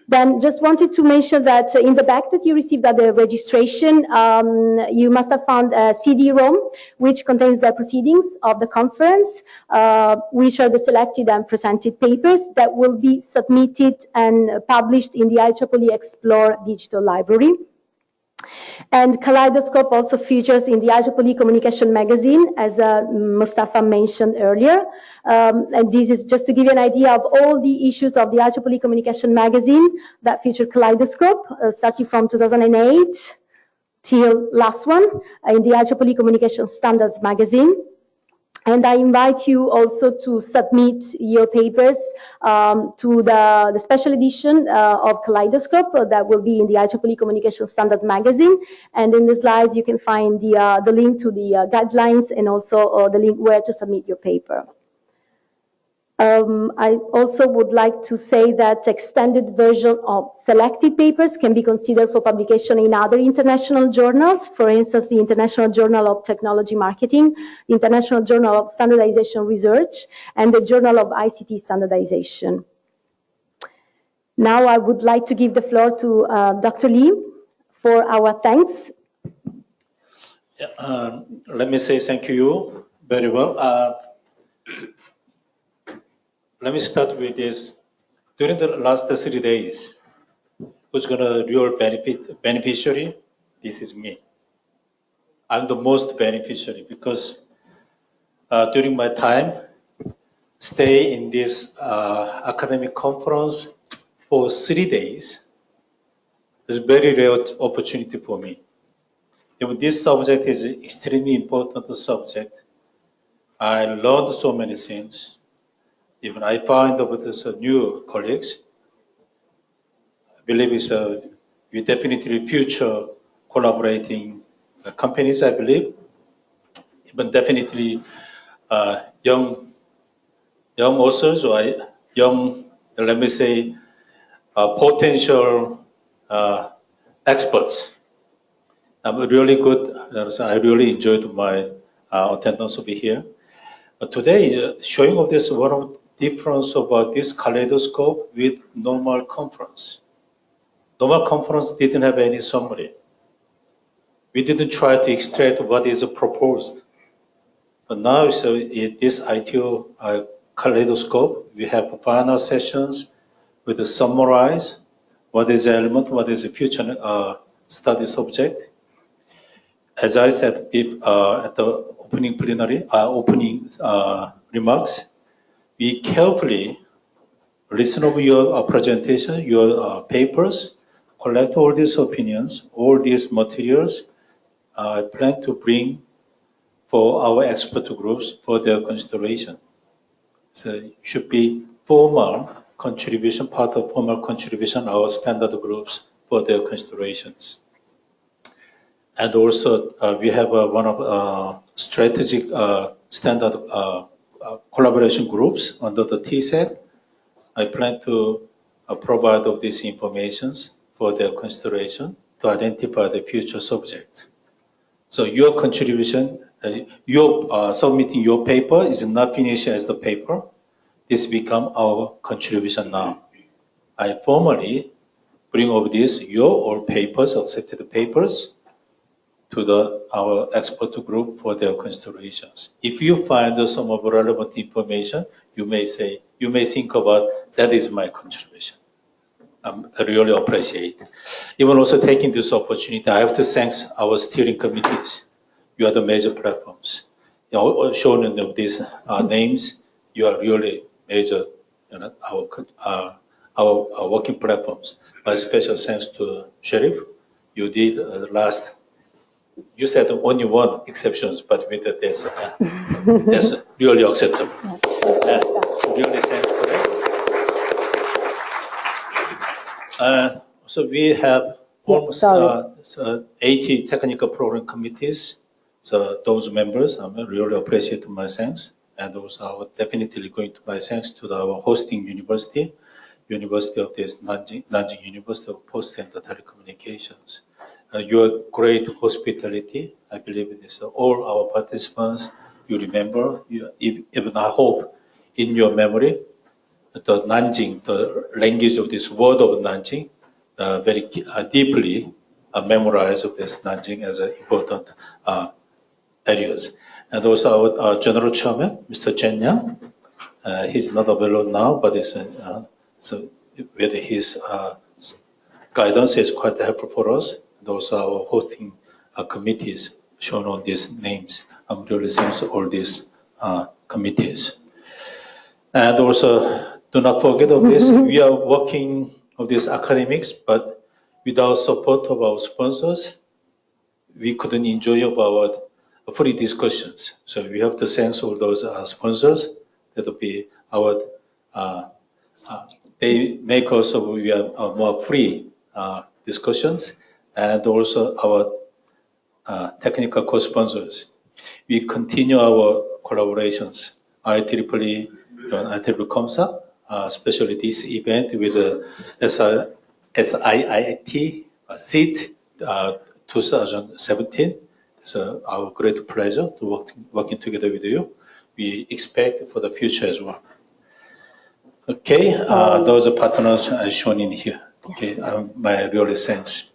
Then just wanted to mention that in the back that you received at the registration, you must have found a CD-ROM, which contains the proceedings of the conference, which are the selected and presented papers that will be submitted and published in the IEEE Explore digital library. And Kaleidoscope also features in the IEEE Communication magazine, as Mustafa mentioned earlier. And this is just to give you an idea of all the issues of the IEEE Communication magazine that feature Kaleidoscope, starting from 2008 till last one in the IEEE Communication Standards magazine. And I invite you also to submit your papers to the special edition of Kaleidoscope that will be in the IEEE Communication Standard magazine. And in the slides, you can find the link to the guidelines and also the link where to submit your paper. I also would like to say that extended version of selected papers can be considered for publication in other international journals, for instance, the International Journal of Technology Marketing, the International Journal of Standardization Research, and the Journal of ICT Standardization. Now I would like to give the floor to Dr. Lee for our thanks. Let me say thank you very well. Let me start with this. During the last 3 days, who's gonna real beneficiary? This is me. I'm the most beneficiary because during my time, stay in this academic conference for 3 days is a very rare opportunity for me. Even this subject is an extremely important subject. I learned so many things. Even I find with some new colleagues, I believe it's we definitely future collaborating companies, I believe. Even definitely young authors or young, let me say, potential experts. I'm really good. I really enjoyed my attendance over here. Today, showing of this one of difference about this Kaleidoscope with normal conference. Normal conference didn't have any summary. We didn't try to extract what is proposed. But now, so in this ITU Kaleidoscope, we have final sessions with the summarize what is the element, what is the future study subject. As I said at the opening plenary, opening remarks, we carefully listen over your presentation, your papers, collect all these opinions, all these materials. I plan to bring for our expert groups for their consideration. So it should be formal contribution, part of formal contribution, our standard groups for their considerations. And also we have one of strategic standard collaboration groups under the TSET. I plan to provide of these informations for their consideration to identify the future subjects. So your contribution, your submitting your paper is not finished as the paper. This become our contribution now. I formally bring over this your all papers, accepted papers, to our expert group for their considerations. If you find some of relevant information, you may think about that is my contribution. I really appreciate. Even also taking this opportunity, I have to thank our steering committees. You are the major platforms. shown in these names, you are really major, our working platforms. My special thanks to Sheriff. You did last. You said only one exceptions, but with this, that's really acceptable. Really thanks for that. So we have almost 80 technical program committees. So those members, I really appreciate my thanks. And also I would definitely going to my thanks to our hosting university, University of this Nanjing University of Post and Telecommunications. Your great hospitality, I believe it is all our participants, you remember, even I hope in your memory, the Nanjing, the language of this word of Nanjing, very deeply memorized of this Nanjing as important areas. And also our General Chairman, Mr. Chen Yang, he's not available now, but it's, so with his guidance is quite helpful for us. And also our hosting committees shown on these names. I'm really thanks all these committees. And also, do not forget of this, we are working of these academics, but without support of our sponsors, we couldn't enjoy our free discussions. So we have to thank all those sponsors that will be our, they make also we have more free discussions, and also our technical co-sponsors. We continue our collaborations. IEEE and IEEE COMSA, especially this event with the SIIT SEAT 2017. It's our great pleasure to working together with you. We expect for the future as well. Okay, those are partners shown in here. Okay, my really thanks.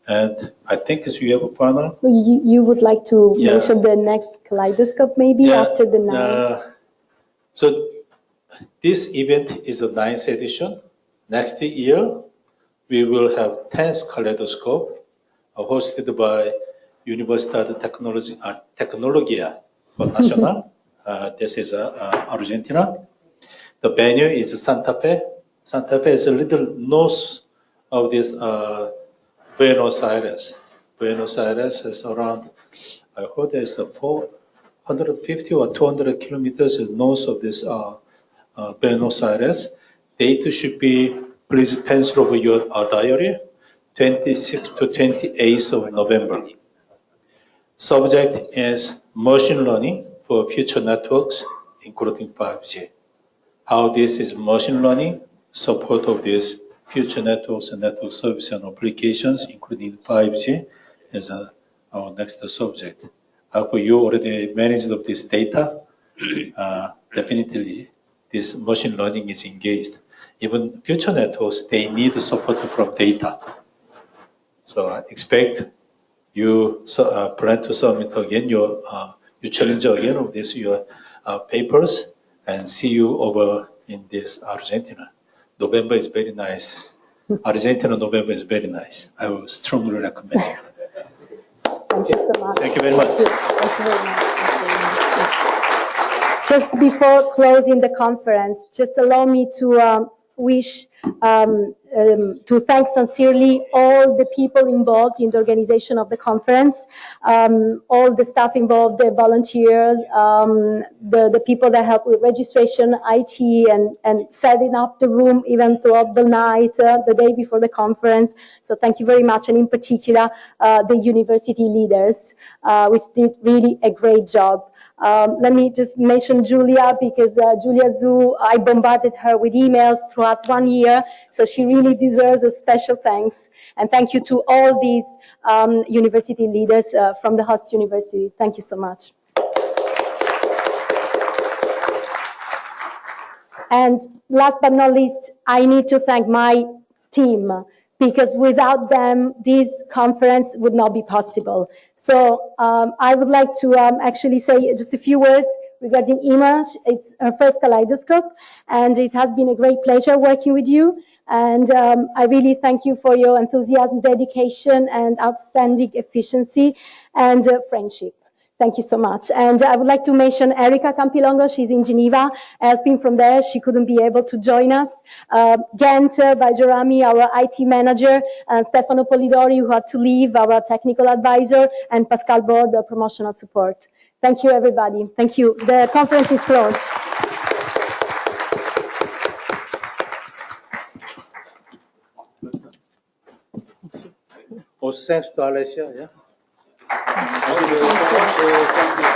And I think as you have a final. You would like to mention the next Kaleidoscope maybe after the 9th? So this event is the 9th edition. Next year, we will have 10th Kaleidoscope hosted by Universidad de Tecnología Nacional. This is Argentina. The venue is Santa Fe. Santa Fe is a little north of this Buenos Aires. Buenos Aires is around, I heard there's 450 or 200 kilometers north of this Buenos Aires. Date should be, please pencil over your diary, 26th to 28th of November. Subject is machine learning for future networks, including 5G. How this is machine learning, support of these future networks and network services and applications, including 5G, is our next subject. After you already managed of this data, definitely this machine learning is engaged. Even future networks, they need support from data. So I expect you plan to submit again you challenge again of this your papers, and see you over in this Argentina. November is very nice. Argentina November is very nice. I would strongly recommend it. Thank you so much. Thank you very much. Thank you very much. Just before closing the conference, just allow me to wish to thank sincerely all the people involved in the organization of the conference, all the staff involved, the volunteers, the people that help with registration, IT, and setting up the room even throughout the night, the day before the conference. So thank you very much, and in particular, the university leaders, which did really a great job. Let me just mention Julia, because Julia Zhu, I bombarded her with emails throughout 1 year, so she really deserves a special thanks. And thank you to all these university leaders from the host university. Thank you so much. And last but not least, I need to thank my team, because without them, this conference would not be possible. So I would like to actually say just a few words regarding Ima. It's her first Kaleidoscope, and it has been a great pleasure working with you. And I really thank you for your enthusiasm, dedication, and outstanding efficiency and friendship. Thank you so much. And I would like to mention Erika Campilongo. She's in Geneva, helping from there. She couldn't be able to join us. Ghent by Jerami, our IT manager, Stefano Polidori, who had to leave, our technical advisor, and Pascal Bord, the promotional support. Thank you, everybody. Thank you. The conference is closed. Thanks to Alessia. Yeah. Thank you.